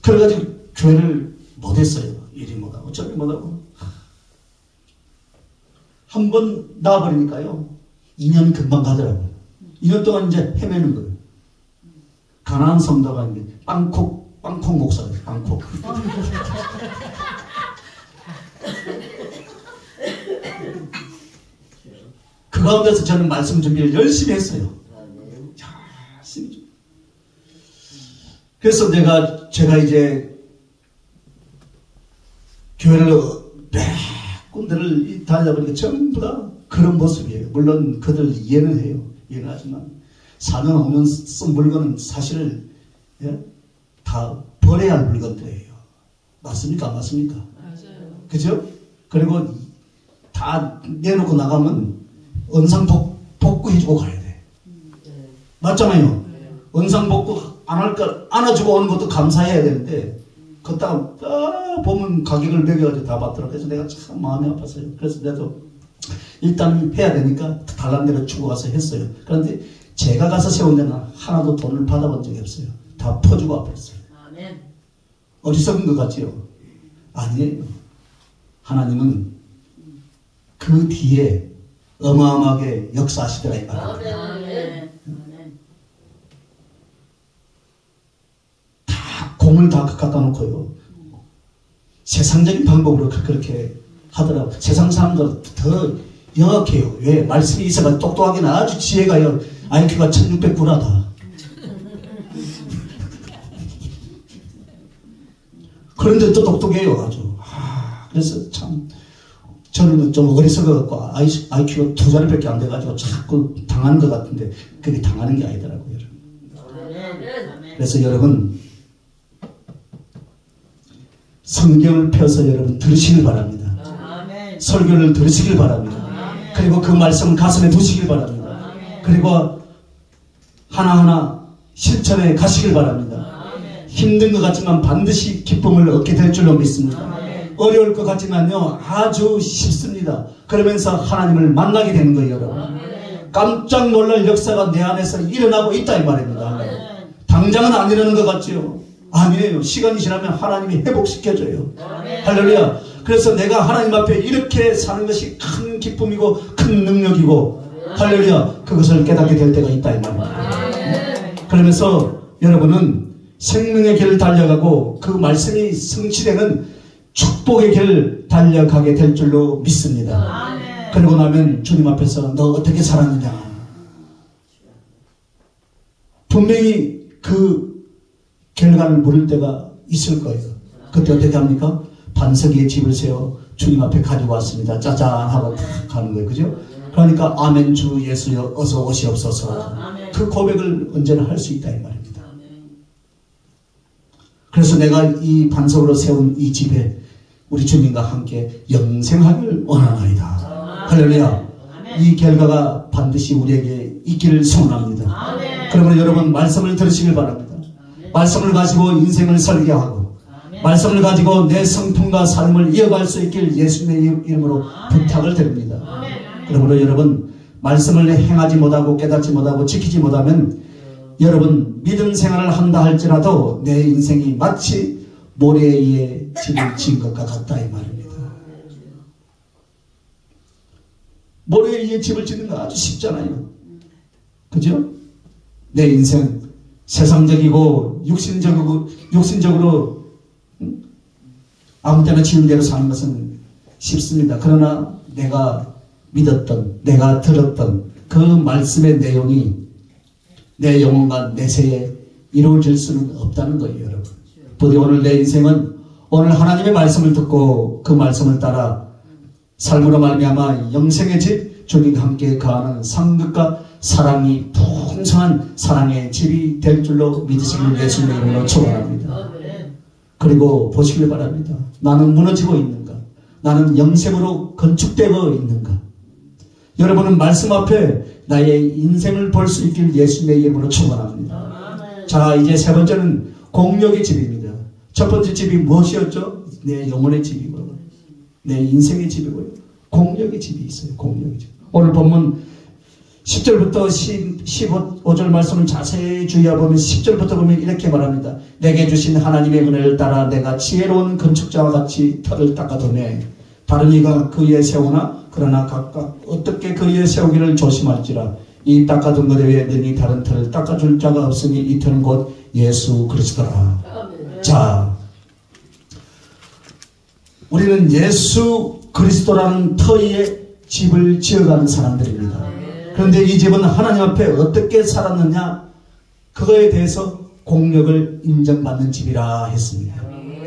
그래가지고 교회를 못했어요. 일이 못하고 어차피 못하고. 한 번 나와버리니까요. 2년 금방 가더라고요. 2년 동안 이제 헤매는 거예요. 가나안 성도가 이제 빵콕 목사예요. 빵콕. 그 가운데서 저는 말씀 준비를 열심히 했어요. 열심히. 그래서 제가 이제 교회를 몇 군데를 다니다보니까 전부 다 그런 모습이에요. 물론 그들 이해는 해요. 이해는 하지만 4년 5년 쓴 물건은 사실 다 버려야 할 물건들이에요. 맞습니까? 안 맞습니까? 맞아요. 그죠? 그리고 다 내놓고 나가면 은상복구해주고 가야 돼. 맞잖아요. 은상복구 안 할 걸 안아주고 오는 것도 감사해야 되는데 그따 보면 가격을 매겨가지고 다 받더라고요. 그래서 내가 참 마음이 아팠어요. 그래서 나도 일단 해야 되니까 달란 대로 주고 가서 했어요. 그런데 제가 가서 세운 데는 하나도 돈을 받아본 적이 없어요. 다 퍼주고 와버렸어요. 어리석은 것 같지요? 아니에요. 하나님은 그 뒤에 어마어마하게 역사하시더라 이 말입니다. 다 공을 다 갖다 놓고요. 세상적인 방법으로 그렇게 하더라고요. 세상 사람들은 더 영악해요. 왜? 말씀이 있어가지고 똑똑하긴 아주 지혜가요. IQ가 1609라다. 그런데 또 똑똑해요, 아주. 그래서 참, 저는 좀 어리석어갖고 IQ가 2자리밖에 안 돼가지고 자꾸 당하는 것 같은데, 그게 당하는 게 아니더라고요. 그래서 여러분, 성경을 펴서 여러분 들으시길 바랍니다. 설교를 들으시길 바랍니다. 그리고 그 말씀을 가슴에 두시길 바랍니다. 그리고 하나하나 실천해 가시길 바랍니다. 힘든 것 같지만 반드시 기쁨을 얻게 될 줄로 믿습니다. 어려울 것 같지만요, 아주 쉽습니다. 그러면서 하나님을 만나게 되는 거예요, 여러분. 깜짝 놀랄 역사가 내 안에서 일어나고 있다 이 말입니다. 당장은 안 일어나는 것 같지요? 아니에요. 시간이 지나면 하나님이 회복시켜줘요. 할렐루야. 그래서 내가 하나님 앞에 이렇게 사는 것이 큰 기쁨이고 큰 능력이고, 할렐루야, 그것을 깨닫게 될 때가 있다 이 말입니다. 그러면서 여러분은 생명의 길을 달려가고 그 말씀이 성취되는 축복의 길을 달려가게 될 줄로 믿습니다. 그러고 나면 주님 앞에서 너 어떻게 살았느냐, 분명히 그 결과를 물을 때가 있을 거예요. 그때 어떻게 합니까? 반석 위에 집을 세워 주님 앞에 가지고 왔습니다. 짜잔 하고 탁 가는 거예요. 그죠? 그러니까 아멘 주 예수여 어서 오시옵소서. 그 고백을 언제나 할 수 있다 이 말입니다. 그래서 내가 이 반석으로 세운 이 집에 우리 주님과 함께 영생하길 원하나이다. 할렐루야. 이 결과가 반드시 우리에게 있기를 소원합니다. 그러므로 여러분 말씀을 들으시길 바랍니다. 말씀을 가지고 인생을 설계하고 말씀을 가지고 내 성품과 삶을 이어갈 수 있길 예수님의 이름으로 부탁을 드립니다. 그러므로 여러분 말씀을 행하지 못하고 깨닫지 못하고 지키지 못하면 여러분 믿음 생활을 한다 할지라도 내 인생이 마치 모래 위에 집을 지은 것과 같다 이 말입니다. 모래 위에 집을 짓는 거 아주 쉽잖아요. 그죠? 내 인생 세상적이고 육신적으로 아무 때나 지은 대로 사는 것은 쉽습니다. 그러나 내가 믿었던, 내가 들었던 그 말씀의 내용이 내 영혼과 내세에 이루어질 수는 없다는 거예요, 여러분. 부디 오늘 내 인생은 오늘 하나님의 말씀을 듣고 그 말씀을 따라 삶으로 말미암아 영생의 집, 주님과 함께 거하는 상급과 사랑이 풍성한 사랑의 집이 될 줄로 믿으시길 예수님의 이름으로 축원합니다. 그리고 보시길 바랍니다. 나는 무너지고 있는가? 나는 영생으로 건축되고 있는가? 여러분은 말씀 앞에 나의 인생을 볼 수 있길 예수님의 이름으로 축원합니다. 자, 이제 세 번째는 공력의 집입니다. 첫 번째 집이 무엇이었죠? 내 영혼의 집이고 내 인생의 집이고요. 공력의 집이 있어요. 공력의 집. 오늘 본문 10절부터 15절 말씀을 자세히 주의해보면 10절부터 보면 이렇게 말합니다. 내게 주신 하나님의 은혜를 따라 내가 지혜로운 건축자와 같이 터를 닦아두매 다른 이가 그 위에 세우나 그러나 각각 어떻게 그 위에 세우기를 조심할지라. 이 닦아둔 것 외에 능히 다른 터를 닦아줄 자가 없으니 이 터는 곧 예수 그리스도라. 자, 우리는 예수 그리스도라는 터 위에 집을 지어가는 사람들입니다. 그런데 이 집은 하나님 앞에 어떻게 살았느냐, 그거에 대해서 공력을 인정받는 집이라 했습니다.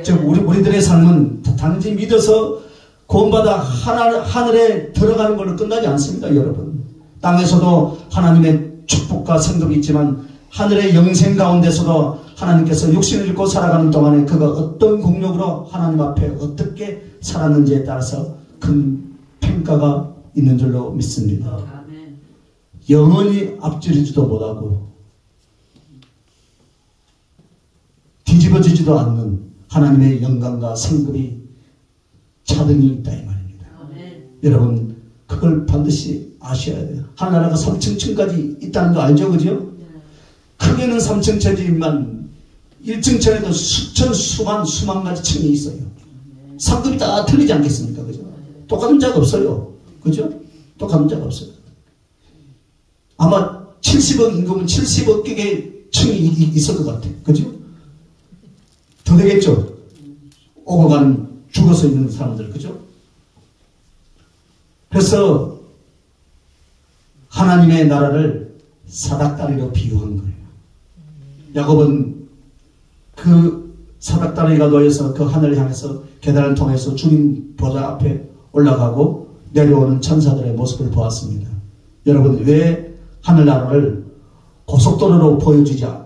즉 우리들의 삶은 단지 믿어서 구원받아 하늘에 들어가는 걸로 끝나지 않습니다. 여러분, 땅에서도 하나님의 축복과 성덕이 있지만 하늘의 영생 가운데서도 하나님께서 육신을 입고 살아가는 동안에 그가 어떤 공력으로 하나님 앞에 어떻게 살았는지에 따라서 큰 평가가 있는 줄로 믿습니다. 영원히 앞지르지도 못하고 뒤집어지지도 않는 하나님의 영광과 성급이 차등이 있다 이 말입니다. 여러분 그걸 반드시 아셔야 돼요. 하나나라가 3층까지 있다는 거 알죠? 그죠? 크게는 3층짜리지만 1층짜리도 수천 수만 가지 층이 있어요. 상급이 다 틀리지 않겠습니까? 그죠? 똑같은 자가 없어요. 그죠? 똑같은 자가 없어요. 아마 70억 임금은 70억 개의 층이 있을 것 같아요. 그죠? 더 되겠죠? 오고 가는 죽어서 있는 사람들. 그죠? 그래서 하나님의 나라를 사닥다리로 비유한 거예요. 야곱은 그 사닥다리가 놓여서 그 하늘을 향해서 계단을 통해서 주님 보좌 앞에 올라가고 내려오는 천사들의 모습을 보았습니다. 여러분, 왜 하늘나라를 고속도로로 보여주자?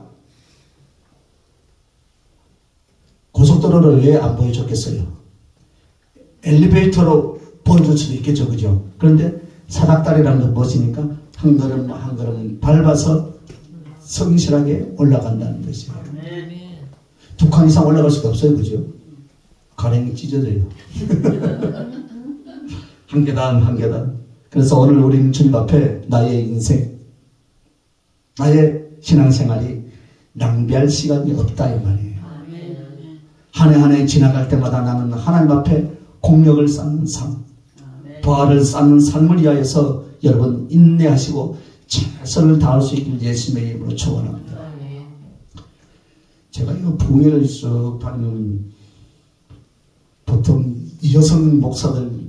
고속도로를 왜 안 보여줬겠어요? 엘리베이터로 보여줄 수도 있겠죠, 그죠? 그런데 사닥다리라는 건 무엇이니까 한 걸음 한 걸음 밟아서 성실하게 올라간다는 것이에요. 두 칸 이상 올라갈 수가 없어요, 그죠? 가랭이 찢어져요. 한 계단 한 계단. 그래서 오늘 우리는 주님 앞에 나의 인생, 나의 신앙생활이 낭비할 시간이 없다 이 말이에요. 한 해 한 해 지나갈 때마다 나는 하나님 앞에 공력을 쌓는 삶, 부활을 쌓는 삶을 위하여서 여러분 인내하시고 최선을 다할 수 있길 예수님의 이름으로 축원합니다. 제가 이거 부흥회를 쭉 다니면 보통 여성 목사들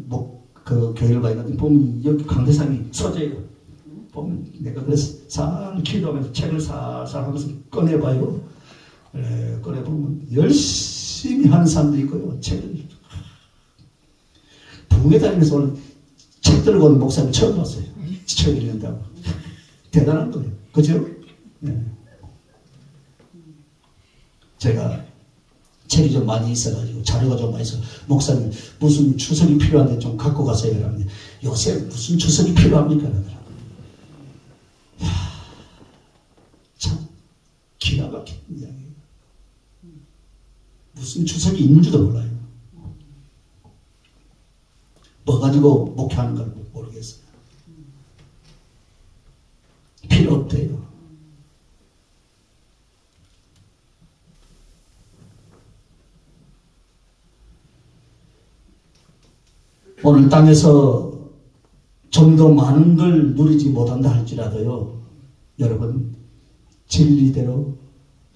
그 교회를 가는데 보면 여기 강대상이 쏟아져요. 보면 내가 그래서 살 기도하면서 책을 살살 하면서 꺼내봐요. 꺼내보면 열심히 하는 사람도 있고요. 책을 부흥회 다니면서 오늘 책 들고 오는 목사님 처음 봤어요. 책 읽는다고. 대단한 거예요. 그죠? 네. 제가 책이 좀 많이 있어가지고 자료가 좀 많이 있어. 목사님 무슨 주석이 필요한데 좀 갖고 가세요. 그러면 요새 무슨 주석이 필요합니까? 그러더라고요. 참 기가 막힌 이야기예요. 무슨 주석이 있는지도 몰라요. 뭐 가지고 목회하는 걸 모르겠어요. 필요 없대요. 오늘 땅에서 좀 더 많은 걸 누리지 못한다 할지라도요, 여러분 진리대로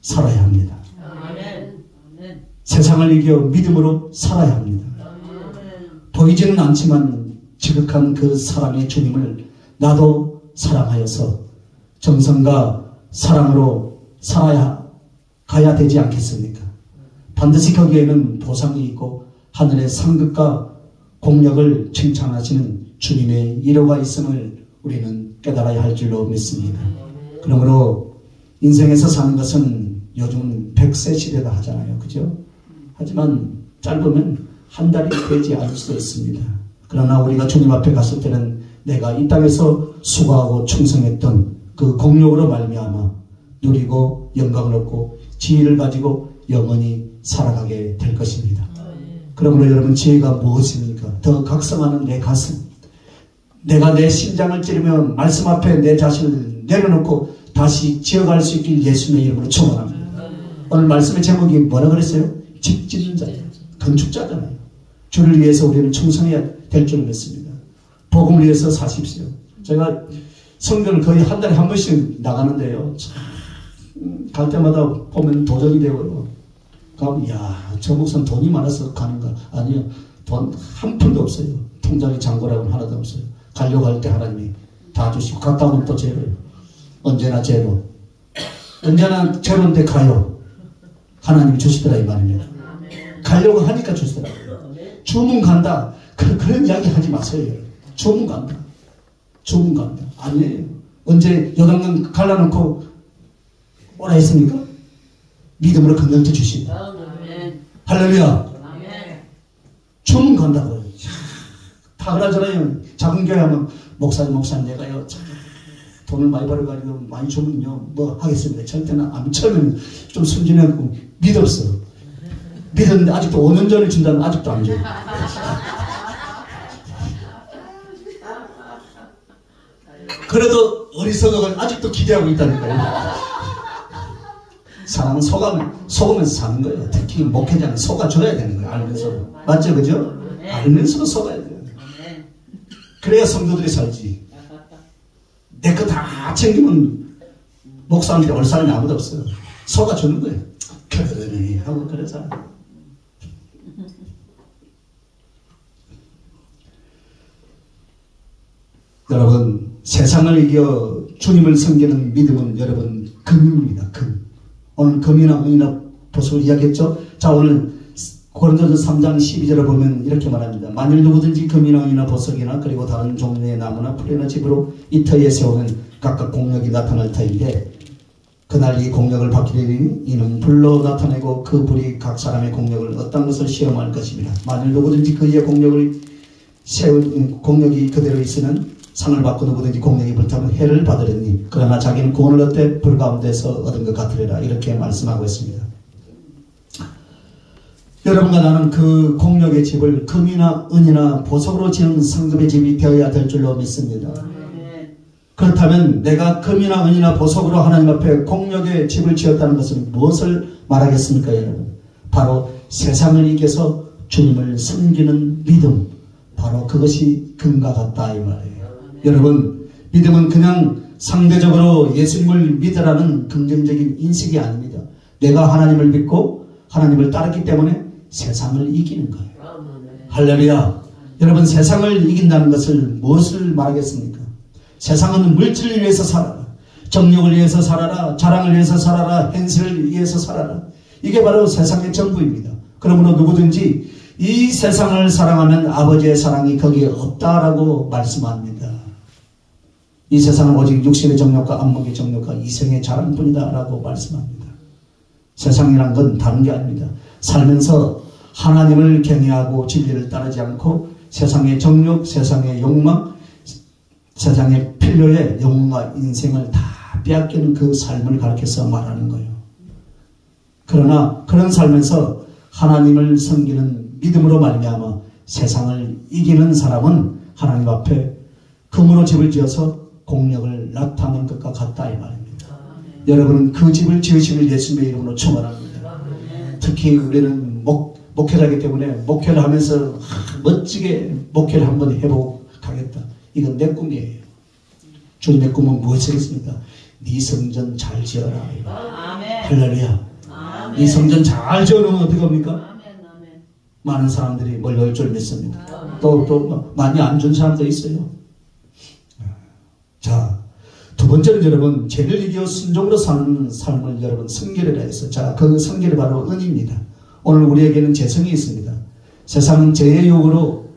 살아야 합니다. 아멘. 세상을 이겨 믿음으로 살아야 합니다. 보이지는 않지만 지극한 그 사랑의 주님을 나도 사랑하여서 정성과 사랑으로 살아야 가야 되지 않겠습니까? 반드시 거기에는 보상이 있고 하늘의 상급과 공력을 칭찬하시는 주님의 위로가 있음을 우리는 깨달아야 할 줄로 믿습니다. 그러므로 인생에서 사는 것은 요즘은 100세 시대다 하잖아요. 그죠? 하지만 짧으면 한 달이 되지 않을 수도 있습니다. 그러나 우리가 주님 앞에 갔을 때는 내가 이 땅에서 수고하고 충성했던 그 공력으로 말미암아 누리고 영광을 얻고 지혜를 가지고 영원히 살아가게 될 것입니다. 그러므로 여러분, 지혜가 무엇입니까? 더 각성하는 내 가슴, 내가 내 심장을 찌르며 말씀 앞에 내 자신을 내려놓고 다시 지어갈 수 있길 예수님의 이름으로 축원합니다. 오늘 말씀의 제목이 뭐라 그랬어요? 집 짓는 자, 건축자잖아요. 주를 위해서 우리는 충성해야 될 줄 믿습니다. 복음을 위해서 사십시오. 제가 성경을 거의 한 달에 한 번씩 나가는데요, 갈 때마다 보면 도전이 되고요. 그럼 저 목사는 돈이 많아서 가는가? 아니요, 돈 한 푼도 없어요. 통장에 잔고락은 하나도 없어요. 가려고 할 때 하나님이 다 주시고, 갔다 오면 또 제로요. 언제나 제로. 언제나 제로인데 가요. 하나님이 주시더라 이 말입니다. 가려고 하니까 주시더라고요. 주문 간다, 그런 이야기 하지 마세요. 주문 간다, 주문 간다. 아니에요. 언제 요단강 갈라놓고 오라 했습니까? 믿음으로 건너뛰어 주신다. 할렐루야. 주문 간다고요. 다 그러잖아요. 작은 교회 하면 목사님 내가요 돈을 많이 벌어가지고 많이 주면요 뭐 하겠습니다. 절대는 안 처음에는 좀 순진하고 믿었어. 믿었는데 아직도 5년 전에 준다면 아직도 안 줘요. 그래도 어리석어가 아직도 기대하고 있다니까요. 사람은 속으면서 사는 거예요. 특히 목회자는 속아줘야 되는 거예요. 알면서. 맞죠? 그죠? 알면서도 속아야 돼요. 그래야 성도들이 살지. 내 거 다 챙기면 목사한테 올 사람이 아무도 없어요. 속아주는 거예요. 그러니 하고 그래서. 여러분, 세상을 이겨 주님을 섬기는 믿음은 여러분 금입니다. 금. 오늘 금이나 은이나 보석을 이야기했죠. 자, 오늘 고린도전서 3장 12절을 보면 이렇게 말합니다. 만일 누구든지 금이나 은이나 보석이나 그리고 다른 종류의 나무나 풀이나 집으로 이 터에 세우면 각각 공력이 나타날 터인데 그날 이 공력을 받게 되니 이는 불로 나타내고 그 불이 각 사람의 공력을 어떤 것을 시험할 것입니다. 만일 누구든지 그의 공력을 세운 공력이 그대로 있으면 상을 받고 누구든지 공력이 불타면 해를 받으려니 그러나 자기는 구원을 얻되 불 가운데서 얻은 것 같으리라. 이렇게 말씀하고 있습니다. 여러분과 나는 그 공력의 집을 금이나 은이나 보석으로 지은 성금의 집이 되어야 될 줄로 믿습니다. 그렇다면 내가 금이나 은이나 보석으로 하나님 앞에 공력의 집을 지었다는 것은 무엇을 말하겠습니까, 여러분? 바로 세상을 이겨서 주님을 섬기는 믿음, 바로 그것이 금과 같다 이 말이에요. 여러분, 믿음은 그냥 상대적으로 예수님을 믿으라는 긍정적인 인식이 아닙니다. 내가 하나님을 믿고 하나님을 따르기 때문에 세상을 이기는 거예요. 할렐루야. 여러분, 세상을 이긴다는 것을 무엇을 말하겠습니까? 세상은 물질을 위해서 살아라, 정욕을 위해서 살아라, 자랑을 위해서 살아라, 행세를 위해서 살아라. 이게 바로 세상의 전부입니다. 그러므로 누구든지 이 세상을 사랑하면 아버지의 사랑이 거기에 없다라고 말씀합니다. 이 세상은 오직 육신의 정욕과 안목의 정욕과 이생의 자랑뿐이다 라고 말씀합니다. 세상이란 건 다른 게 아닙니다. 살면서 하나님을 경외하고 진리를 따르지 않고 세상의 정욕, 세상의 욕망, 세상의 필요에 영혼과 인생을 다 빼앗기는 그 삶을 가르쳐서 말하는 거예요. 그러나 그런 삶에서 하나님을 섬기는 믿음으로 말미암아 세상을 이기는 사람은 하나님 앞에 금으로 집을 지어서 공력을 나타낸 것과 같다 이 말입니다. 여러분은 그 집을 지으시는 예수님의 이름으로 축원합니다. 특히 우리는 목회자이기 때문에 목회를 하면서 멋지게 목회를 한번 해보고 가겠다. 이건 내 꿈이에요. 주님의 꿈은 무엇이겠습니까? 네 성전 잘 지어라. 할렐루야. 네 성전 잘 지어놓으면 어떻게 합니까? 많은 사람들이 몰려올 줄 믿습니다. 또 많이 안 준 사람도 있어요. 자, 두 번째는 여러분, 죄를 이겨 순종으로 사는 삶을 여러분 성결이라 해서, 자, 그 성결이 바로 은입니다. 오늘 우리에게는 재성이 있습니다. 세상은 죄의 유혹으로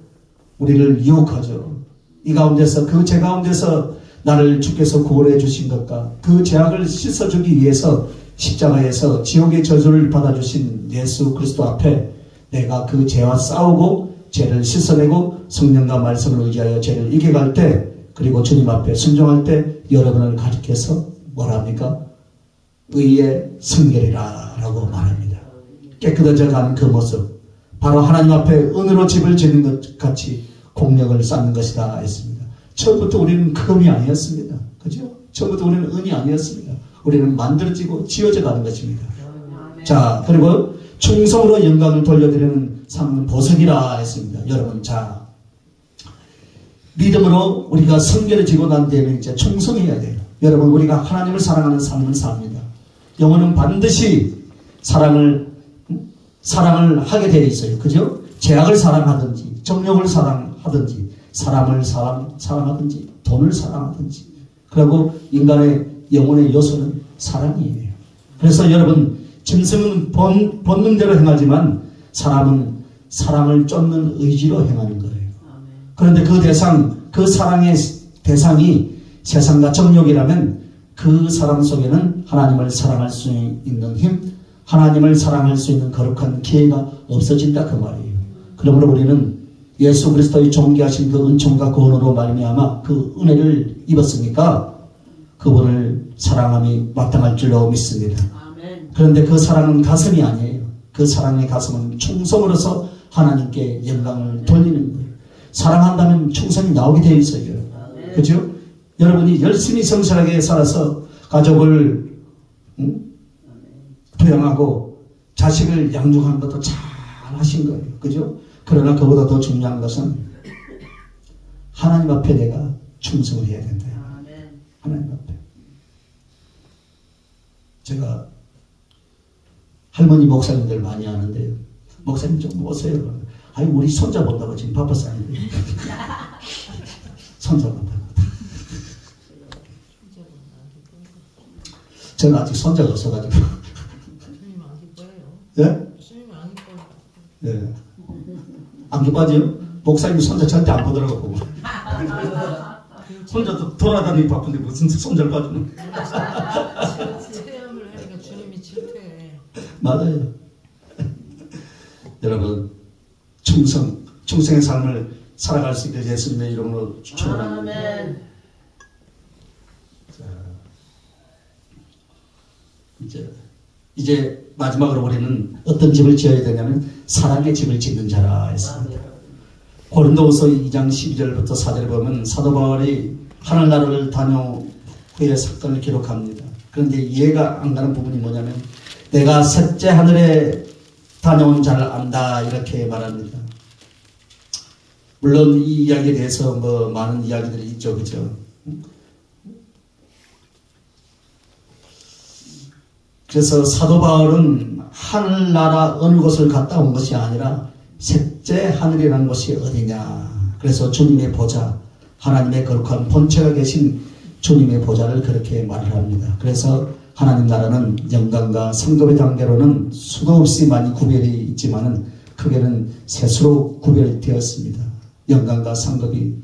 우리를 유혹하죠. 이 가운데서, 그 죄 가운데서 나를 주께서 구원해 주신 것과 그 죄악을 씻어주기 위해서 십자가에서 지옥의 저주를 받아주신 예수 그리스도 앞에 내가 그 죄와 싸우고 죄를 씻어내고 성령과 말씀을 의지하여 죄를 이겨갈 때, 그리고 주님 앞에 순종할 때 여러분을 가리켜서 뭐랍니까? 의의 성결이라 라고 말합니다. 깨끗해져 가는 그 모습, 바로 하나님 앞에 은으로 집을 짓는 것 같이 공력을 쌓는 것이다 했습니다. 처음부터 우리는 금이 아니었습니다. 그죠? 처음부터 우리는 은이 아니었습니다. 우리는 만들어지고 지어져 가는 것입니다. 자, 그리고 충성으로 영광을 돌려드리는 삶은 보석이라 했습니다. 여러분, 자, 믿음으로 우리가 성결해지고 난 뒤에는 이제 충성해야 돼요. 여러분, 우리가 하나님을 사랑하는 삶을 삽니다. 영혼은 반드시 사랑을 하게 되어 있어요. 그죠? 죄악을 사랑하든지, 정욕을 사랑하든지, 사람을 사랑하든지, 돈을 사랑하든지. 그리고 인간의 영혼의 요소는 사랑이에요. 그래서 여러분, 짐승은 본능대로 행하지만 사람은 사랑을 쫓는 의지로 행하는 거예요. 그런데 그 사랑의 대상이 세상과 정욕이라면 그 사람 속에는 하나님을 사랑할 수 있는 힘, 하나님을 사랑할 수 있는 거룩한 기회가 없어진다 그 말이에요. 그러므로 우리는 예수 그리스도의 존귀하신 그 은총과 구원으로 말미암아 그 은혜를 입었으니까 그분을 사랑함이 마땅할 줄로 믿습니다. 그런데 그 사랑은 가슴이 아니에요. 그 사랑의 가슴은 충성으로서 하나님께 영광을 돌리는 거예요. 사랑한다면 충성이 나오게 되어 있어요. 그죠? 여러분이 열심히 성실하게 살아서 가족을 부양하고 자식을 양육하는 것도 잘 하신 거예요. 그죠? 그러나 그보다 더 중요한 것은 하나님 앞에 내가 충성을 해야 된다. 하나님 앞에. 제가 할머니 목사님들 많이 아는데요. 목사님 좀 오세요. 아니, 우리 손자 본다고 지금 바빠서 하는데. 손자 본다고. 저는 아직 손자가 없어가지고. 스님 안 기뻐해요. 예? 스님 안 기뻐요. 예. 안 기뻐하지요? 목사님 손자 절대 안 보더라고, 보고. 손자도 돌아다니기 바쁜데 무슨 손자를 봐주는. 체험을 하니까 주님이 질투해. 맞아요. 여러분, 충성의 삶을 살아갈 수 있게 예수님의 이름으로 축원합니다. 아멘. 이제 마지막으로 우리는 어떤 집을 지어야 되냐면 사랑의 집을 짓는 자라 했습니다. 고린도후서 2장 12절부터 4절에 보면 사도 바울이 하늘나라를 다녀 후에 사건을 기록합니다. 그런데 이해가 안 가는 부분이 뭐냐면 내가 셋째 하늘에 다녀온 자를 안다 이렇게 말합니다. 물론 이 이야기에 대해서 뭐 많은 이야기들이 있죠, 그죠? 그래서 사도 바울은 하늘나라 어느 곳을 갔다 온 것이 아니라 셋째 하늘이라는 곳이 어디냐. 그래서 주님의 보좌, 하나님의 거룩한 본체가 계신 주님의 보좌를 그렇게 말을 합니다. 그래서 하나님 나라는 영광과 성급의 단계로는 수도 없이 많이 구별이 있지만은 크게는 셋으로 구별되었습니다. 영광과 성급이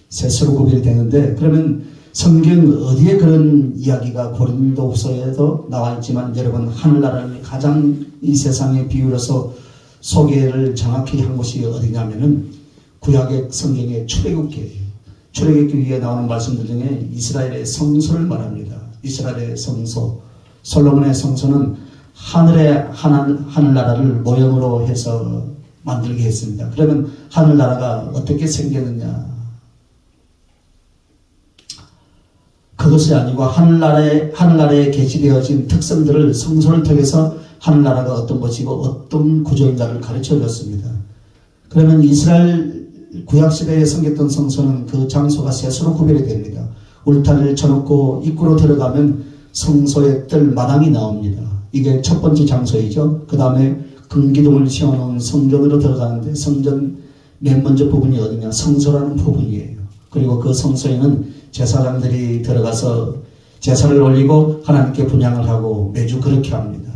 셋으로 구별이 되는데, 그러면 성경 어디에 그런 이야기가 고린도후서에도 나와 있지만 여러분 하늘나라를 가장 이 세상에 비유해서 소개를 정확히 한 곳이 어디냐면은 구약의 성경의 출애굽기예요. 출애굽기 위에 나오는 말씀들 중에 이스라엘의 성소를 말합니다. 이스라엘의 성소, 솔로몬의 성소는 하늘나라를 모형으로 해서 만들게 했습니다. 그러면 하늘나라가 어떻게 생겼느냐? 그것이 아니고 하늘나라에 게시되어진 특성들을 성소를 통해서 하늘나라가 어떤 것이고 어떤 구조인가를 가르쳐 줬습니다. 그러면 이스라엘 구약시대에 생겼던 성소는 그 장소가 셋으로 구별이 됩니다. 울타리를 쳐놓고 입구로 들어가면 성소의 뜰 마당이 나옵니다. 이게 첫 번째 장소이죠. 그 다음에 금기둥을 씌워놓은 성전으로 들어가는데 성전 맨 먼저 부분이 어디냐? 성소라는 부분이에요. 그리고 그 성소에는 제사장들이 들어가서 제사를 올리고 하나님께 분향을 하고 매주 그렇게 합니다.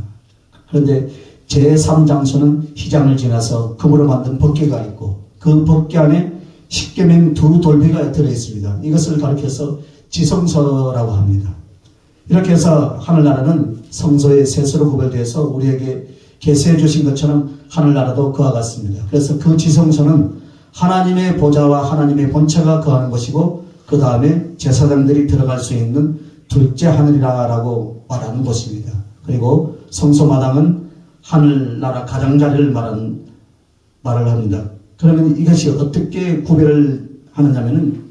그런데 제3장소는 휘장을 지나서 금으로 만든 법궤가 있고 그 법궤 안에 십계명 두 돌비가 들어있습니다. 이것을 가리켜서 지성소라고 합니다. 이렇게 해서 하늘나라는 성소의 셋으로 구별되어서 우리에게 계시해 주신 것처럼 하늘나라도 그와 같습니다. 그래서 그 지성소는 하나님의 보좌와 하나님의 본체가 거하는 것이고 그 다음에 제사장들이 들어갈 수 있는 둘째 하늘이라고 말하는 곳입니다. 그리고 성소마당은 하늘나라 가장자리를 말을 합니다. 그러면 이것이 어떻게 구별을 하느냐면은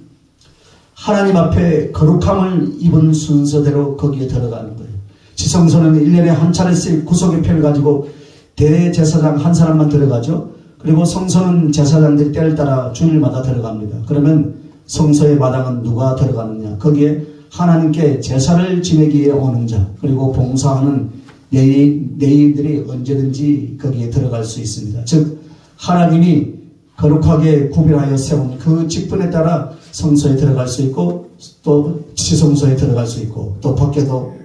하나님 앞에 거룩함을 입은 순서대로 거기에 들어가는 거예요. 지성소는 1년에 한 차례씩 구속의 표를 가지고 대제사장 한 사람만 들어가죠. 그리고 성소는 제사장들이 때를 따라 주일마다 들어갑니다. 그러면 성소의 마당은 누가 들어가느냐? 거기에 하나님께 제사를 지내기에 오는 자, 그리고 봉사하는 레위인들이 언제든지 거기에 들어갈 수 있습니다. 즉 하나님이 거룩하게 구별하여 세운 그 직분에 따라 성소에 들어갈 수 있고 또 지성소에 들어갈 수 있고 또 밖에도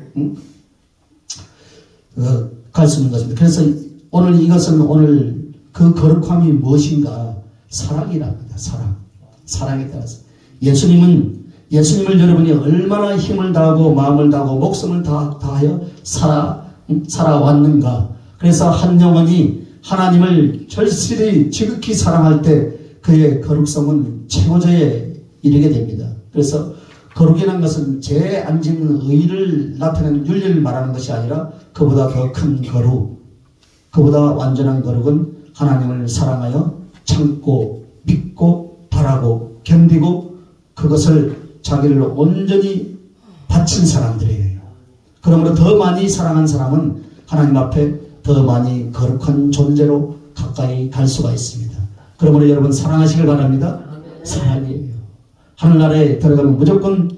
갈 수 있는 것입니다. 그래서 오늘 그 거룩함이 무엇인가? 사랑이랍니다. 사랑에 따라서 예수님을 여러분이 얼마나 힘을 다하고 마음을 다하고 목숨을 다하여 살아왔는가. 그래서 한 영혼이 하나님을 절실히 지극히 사랑할 때 그의 거룩성은 최고조에 이르게 됩니다. 그래서 거룩이라는 것은 죄에 안 짓는 의를 나타내는 윤리를 말하는 것이 아니라 그보다 더 큰 거룩, 그보다 완전한 거룩은 하나님을 사랑하여 참고 믿고 바라고 견디고 그것을 자기를 온전히 바친 사람들이에요. 그러므로 더 많이 사랑한 사람은 하나님 앞에 더 많이 거룩한 존재로 가까이 갈 수가 있습니다. 그러므로 여러분 사랑하시길 바랍니다. 사랑이에요. 하늘나라에 들어가면 무조건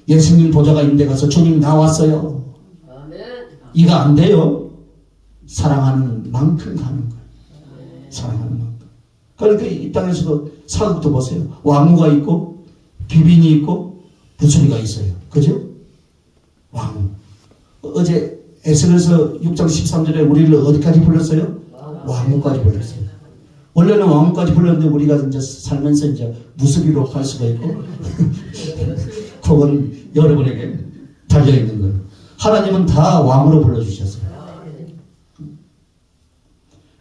예수님 보좌가 있는데 가서 주님 나왔어요. 이거 안 돼요. 사랑하는 만큼 가는 거예요. 사랑하는 만큼. 그러니까 이 땅에서도 사극도 보세요. 왕후가 있고 비빈이 있고 부수리가 있어요. 그죠? 왕후. 어제 에스겔서 6장 13절에 우리를 어디까지 불렀어요? 왕후까지 불렀어요. 원래는 왕후까지 불렀는데 우리가 이제 살면서 이제 무수비로 갈 수가 있고 그건 여러분에게 달려있는 거예요. 하나님은 다 왕으로 불러주셨어요.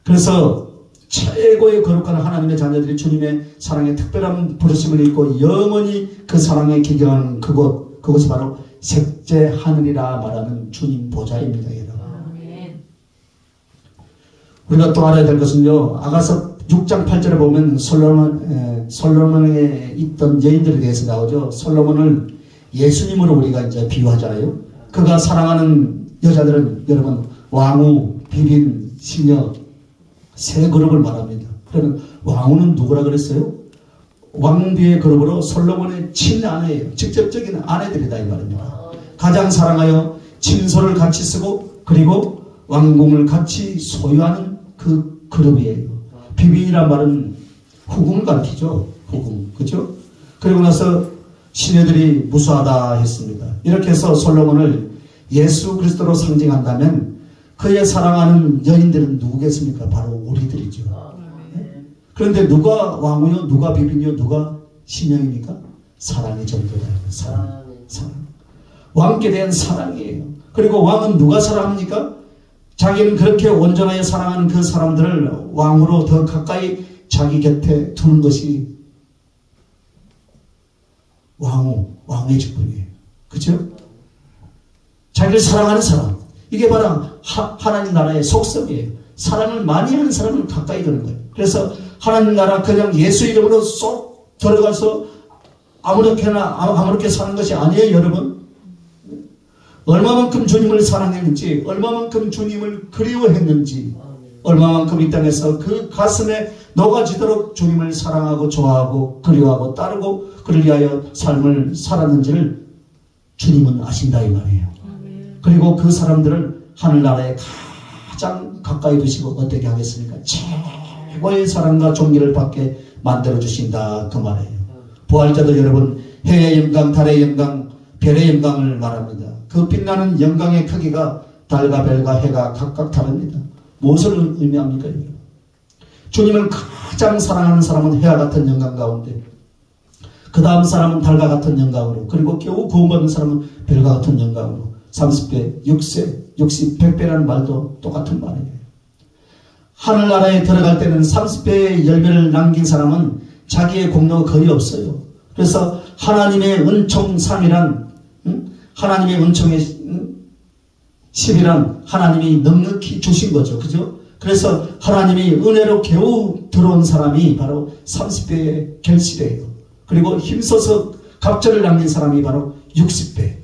그래서 최고의 거룩한 하나님의 자녀들이 주님의 사랑에 특별한 부르심을 입고 영원히 그 사랑에 기경하는 그것이 바로 색제 하늘이라 말하는 주님 보좌입니다. 여러분. 우리가 또 알아야 될 것은요, 아가서 6장 8절에 보면 솔로몬에 있던 여인들에 대해서 나오죠. 솔로몬을 예수님으로 우리가 이제 비유하잖아요. 그가 사랑하는 여자들은 여러분 왕후, 비빈, 시녀 세 그룹을 말합니다. 그러면 왕후는 누구라 그랬어요? 왕비의 그룹으로 솔로몬의 친아내예요. 직접적인 아내들이다 이 말입니다. 가장 사랑하여 침소를 같이 쓰고 그리고 왕궁을 같이 소유하는 그 그룹이에요. 비빈이란 말은 후궁을 가리키죠. 후궁. 그죠? 그리고 나서 시녀들이 무수하다 했습니다. 이렇게 해서 솔로몬을 예수 그리스도로 상징한다면 그의 사랑하는 여인들은 누구겠습니까? 바로 우리들이죠. 그런데 누가 왕후요? 누가 비빈이요? 누가 신령입니까? 사랑의 정도다. 사랑. 왕께 대한 사랑이에요. 그리고 왕은 누가 사랑합니까? 자기는 그렇게 온전하게 사랑하는 그 사람들을 왕으로 더 가까이 자기 곁에 두는 것이 왕의 직분이에요. 그죠? 자기를 사랑하는 사람. 이게 바로 하나님 나라의 속성이에요. 사랑을 많이 하는 사람은 가까이 두는 거예요. 그래서 하나님 나라 그냥 예수 이름으로 쏙 들어가서 아무렇게 사는 것이 아니에요, 여러분. 얼마만큼 주님을 사랑했는지, 얼마만큼 주님을 그리워했는지, 얼마만큼 이 땅에서 그 가슴에 녹아지도록 주님을 사랑하고 좋아하고 그리워하고 따르고 그를 위하여 삶을 살았는지를 주님은 아신다 이 말이에요. 그리고 그 사람들을 하늘나라에 가장 가까이 두시고 어떻게 하겠습니까? 최고의 사랑과 존귀를 받게 만들어 주신다 그 말이에요. 부활자도 여러분 해의 영광, 달의 영광, 별의 영광을 말합니다. 그 빛나는 영광의 크기가 달과 별과 해가 각각 다릅니다. 무엇을 의미합니까? 주님을 가장 사랑하는 사람은 해와 같은 영광 가운데, 그 다음 사람은 달과 같은 영광으로, 그리고 겨우 구원받는 사람은 별과 같은 영광으로 30배, 6세, 60, 100배라는 말도 똑같은 말이에요. 하늘나라에 들어갈 때는 30배의 열매를 남긴 사람은 자기의 공로가 거의 없어요. 그래서 하나님의 은총 3이란 하나님의 은총의 10이란 하나님이 넉넉히 주신 거죠. 그죠? 그래서 하나님이 은혜로 겨우 들어온 사람이 바로 30배의 결실이에요. 그리고 힘써서 갑절을 남긴 사람이 바로 60배.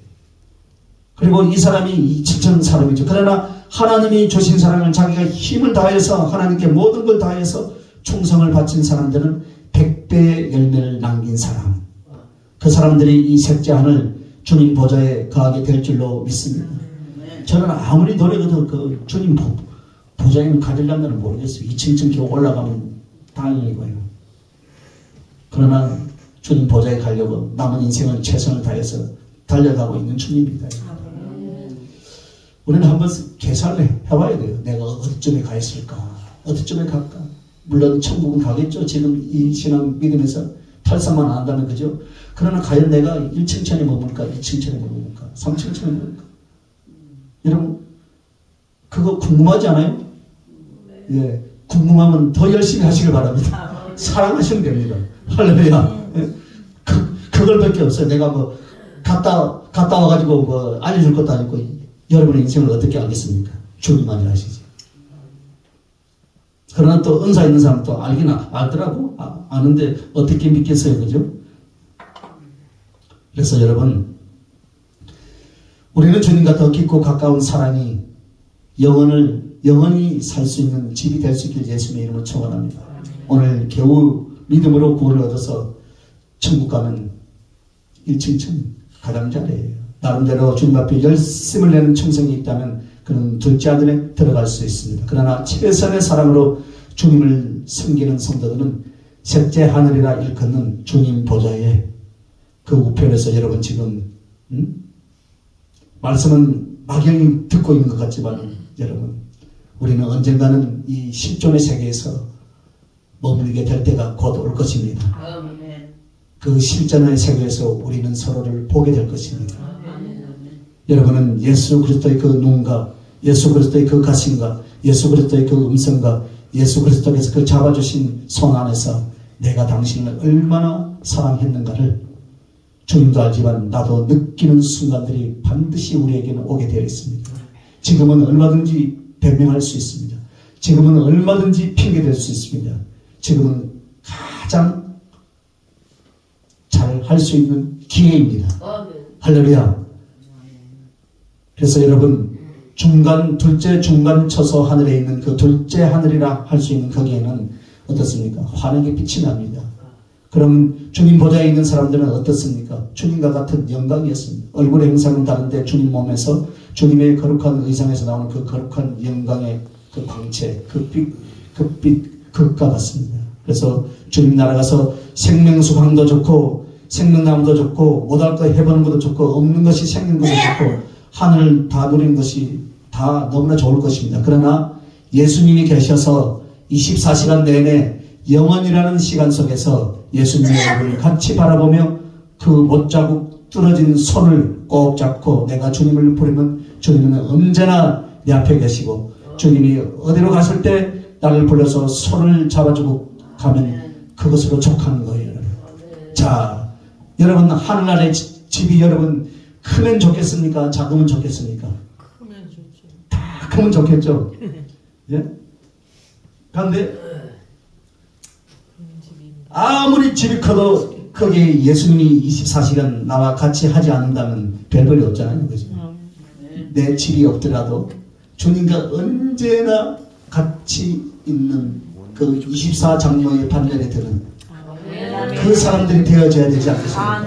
그리고 이 사람이 7천 사람이죠. 그러나 하나님이 주신 사람은 자기가 힘을 다해서 하나님께 모든 걸 다해서 충성을 바친 사람들은 100배의 열매를 남긴 사람. 그 사람들이 이 색제하늘 주님 보좌에 거하게 될 줄로 믿습니다. 저는 아무리 노력해도 그 주님 보좌에는 가지려면 모르겠어요. 2층 겨우 올라가면 다행이고요. 그러나 주님 보좌에 가려고 남은 인생을 최선을 다해서 달려가고 있는 주님입니다. 우리는 한번 계산을 해봐야 돼요. 내가 어디쯤에 가 있을까? 어디쯤에 갈까? 물론 천국은 가겠죠. 지금 이 신앙 믿으면서 탈사만 안 한다면 그죠? 그러나 과연 내가 1층천에 머물까? 2층천에 머물까? 3층천에 머물까? 여러분 그거 궁금하지 않아요? 예, 궁금하면 더 열심히 하시길 바랍니다. 사랑하시면 됩니다. 할렐루야. 예? 그걸밖에 없어요. 내가 뭐 갔다 와가지고 뭐 알려줄 것도 아니고 여러분의 인생을 어떻게 알겠습니까? 주님만이 아시지. 그러나 또 은사 있는 사람 또 알긴 알더라고. 아는데 어떻게 믿겠어요, 그죠? 그래서 여러분, 우리는 주님과 더 깊고 가까운 사랑이 영원히 살 수 있는 집이 될 수 있길 예수님의 이름으로 축원합니다. 오늘 겨우 믿음으로 구원을 얻어서 천국 가면 1층천 가장자리예요. 나름대로 주님 앞에 열심을 내는 충성이 있다면 그는 둘째 아들에 들어갈 수 있습니다. 그러나 최선의 사랑으로 주님을 섬기는 성도들은 셋째 하늘이라 일컫는 주님 보좌에 그 우편에서 여러분 지금 말씀은 막연히 듣고 있는 것 같지만 여러분, 우리는 언젠가는 이 실존의 세계에서 머물게 될 때가 곧 올 것입니다. 아멘. 그 실존의 세계에서 우리는 서로를 보게 될 것입니다. 아멘. 여러분은 예수 그리스도의 그 눈과 예수 그리스도의 그 가심과 예수 그리스도의 그 음성과 예수 그리스도께서 그 잡아주신 손 안에서 내가 당신을 얼마나 사랑했는가를 주님도 알지만 나도 느끼는 순간들이 반드시 우리에게는 오게 되어 있습니다. 지금은 얼마든지 변명할 수 있습니다. 지금은 얼마든지 핑계댈 수 있습니다. 지금은 가장 잘 할 수 있는 기회입니다. 할렐루야. 그래서 여러분, 둘째 중간 쳐서 하늘에 있는 그 둘째 하늘이라 할 수 있는 거기에는 어떻습니까? 환하게 빛이 납니다. 그럼 주님 보좌에 있는 사람들은 어떻습니까? 주님과 같은 영광이었습니다. 얼굴의 형상은 다른데 주님 몸에서 주님의 거룩한 의상에서 나오는 그 거룩한 영광의 그 광채, 그 빛, 극과 같습니다. 그래서 주님 나라가서 생명수강도 좋고 생명나무도 좋고 못할 거 해보는 것도 좋고 없는 것이 생긴 것도 좋고 하늘 다 누리는 것이 다 너무나 좋을 것입니다. 그러나 예수님이 계셔서 24시간 내내 영원이라는 시간 속에서 예수님의 얼굴을 같이 바라보며 그 못자국 뚫어진 손을 꼭 잡고 내가 주님을 부르면 주님은 언제나 내 앞에 계시고 주님이 어디로 갔을 때 나를 불러서 손을 잡아주고 가면 그것으로 족하는 거예요. 여러분. 자, 여러분 하늘나라의 집이 여러분 크면 좋겠습니까? 작으면 좋겠습니까? 크면 좋죠. 다 크면 좋겠죠. 예? 그런데 아무리 집이 커도 거기에 예수님이 24시간 나와 같이 하지 않는다면 별볼이 없잖아요. 그죠? 내 집이 없더라도 주님과 언제나 같이 있는 그 24장로의 반열에 드는 그 사람들이 되어져야 되지 않겠습니까?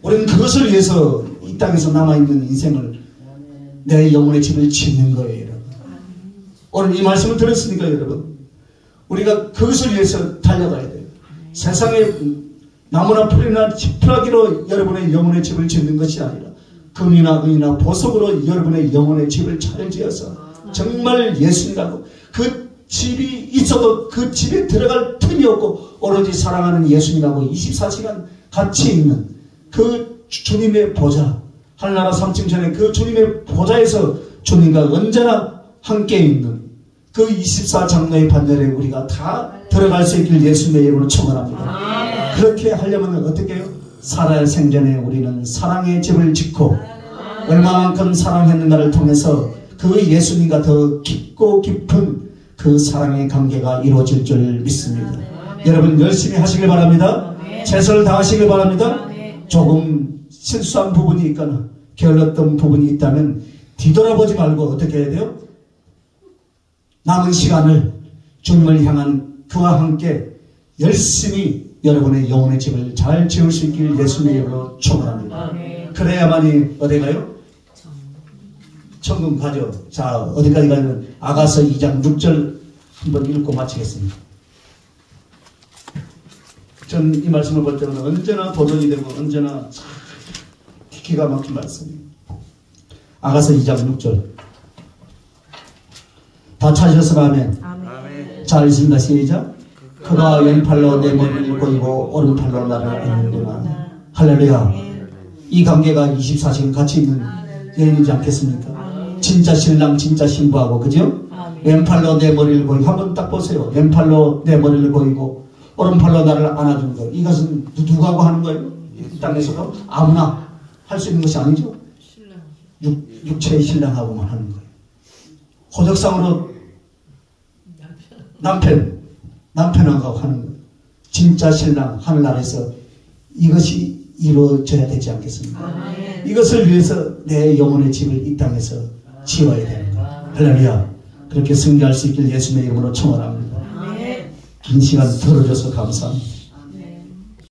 우리는 그것을 위해서 이 땅에서 남아있는 인생을 내 영혼의 집을 짓는 거예요. 여러분. 오늘 이 말씀을 들었으니까 여러분, 우리가 그것을 위해서 달려가야 돼요. 세상에 나무나 풀이나 지푸라기로 여러분의 영혼의 집을 짓는 것이 아니라 금이나 은이나 보석으로 여러분의 영혼의 집을 잘 지어서 정말 예수님이라고 그 집이 있어도 그 집에 들어갈 틈이 없고 오로지 사랑하는 예수님하고 24시간 같이 있는 그 주님의 보좌, 하늘나라 3층 전에 그 주님의 보좌에서 주님과 언제나 함께 있는 그 24장로의 반열에 우리가 다 들어갈 수 있길 예수님의 이름으로 축원합니다. 그렇게 하려면 어떻게 해요? 살아야 생전에 우리는 사랑의 집을 짓고 얼마만큼 사랑했는가를 통해서 그 예수님과 더 깊고 깊은 그 사랑의 관계가 이루어질 줄 믿습니다. 여러분 열심히 하시길 바랍니다. 최선을 다하시길 바랍니다. 조금 실수한 부분이 있거나 게을렀던 부분이 있다면 뒤돌아보지 말고 어떻게 해야 돼요? 남은 시간을 주님을 향한 그와 함께 열심히 여러분의 영혼의 집을 잘 지을 수 있길 예수님의 이름으로 축원합니다. 그래야만이 어디 가요? 천국 가죠. 자, 어디까지 가냐면 아가서 2장 6절 한번 읽고 마치겠습니다. 전 이 말씀을 볼 때는 언제나 도전이 되고 언제나 기가 막힌 말씀입니다. 아가서 2장 6절 다 찾으셨으면 아멘. 아멘. 잘 읽습니다. 시작. 그가 왼팔로 내 머리를 보이고 오른팔로 나를 안는구나. 할렐루야. 이 관계가 24시간 같이 있는 여인이지 않겠습니까? 진짜 신랑 진짜 신부하고 그죠? 왼팔로 내 머리를 보이고 한번 딱 보세요. 왼팔로 내 머리를 보이고 오른팔로 나를 안아주는 거. 이것은 누구하고 하는 거예요? 이 땅에서도 아무나 할 수 있는 것이 아니죠. 육체의 신랑하고만 하는 거예요. 호적상으로 남편하고 하는 거예요. 진짜 신랑 하늘나라에서 이것이 이루어져야 되지 않겠습니까? 이것을 위해서 내 영혼의 집을 이 땅에서 지어야 되는 거예요. 할렐루야. 그렇게 승리할 수 있길 예수님의 이름으로 축원합니다. 긴 시간 들어줘서 감사합니다.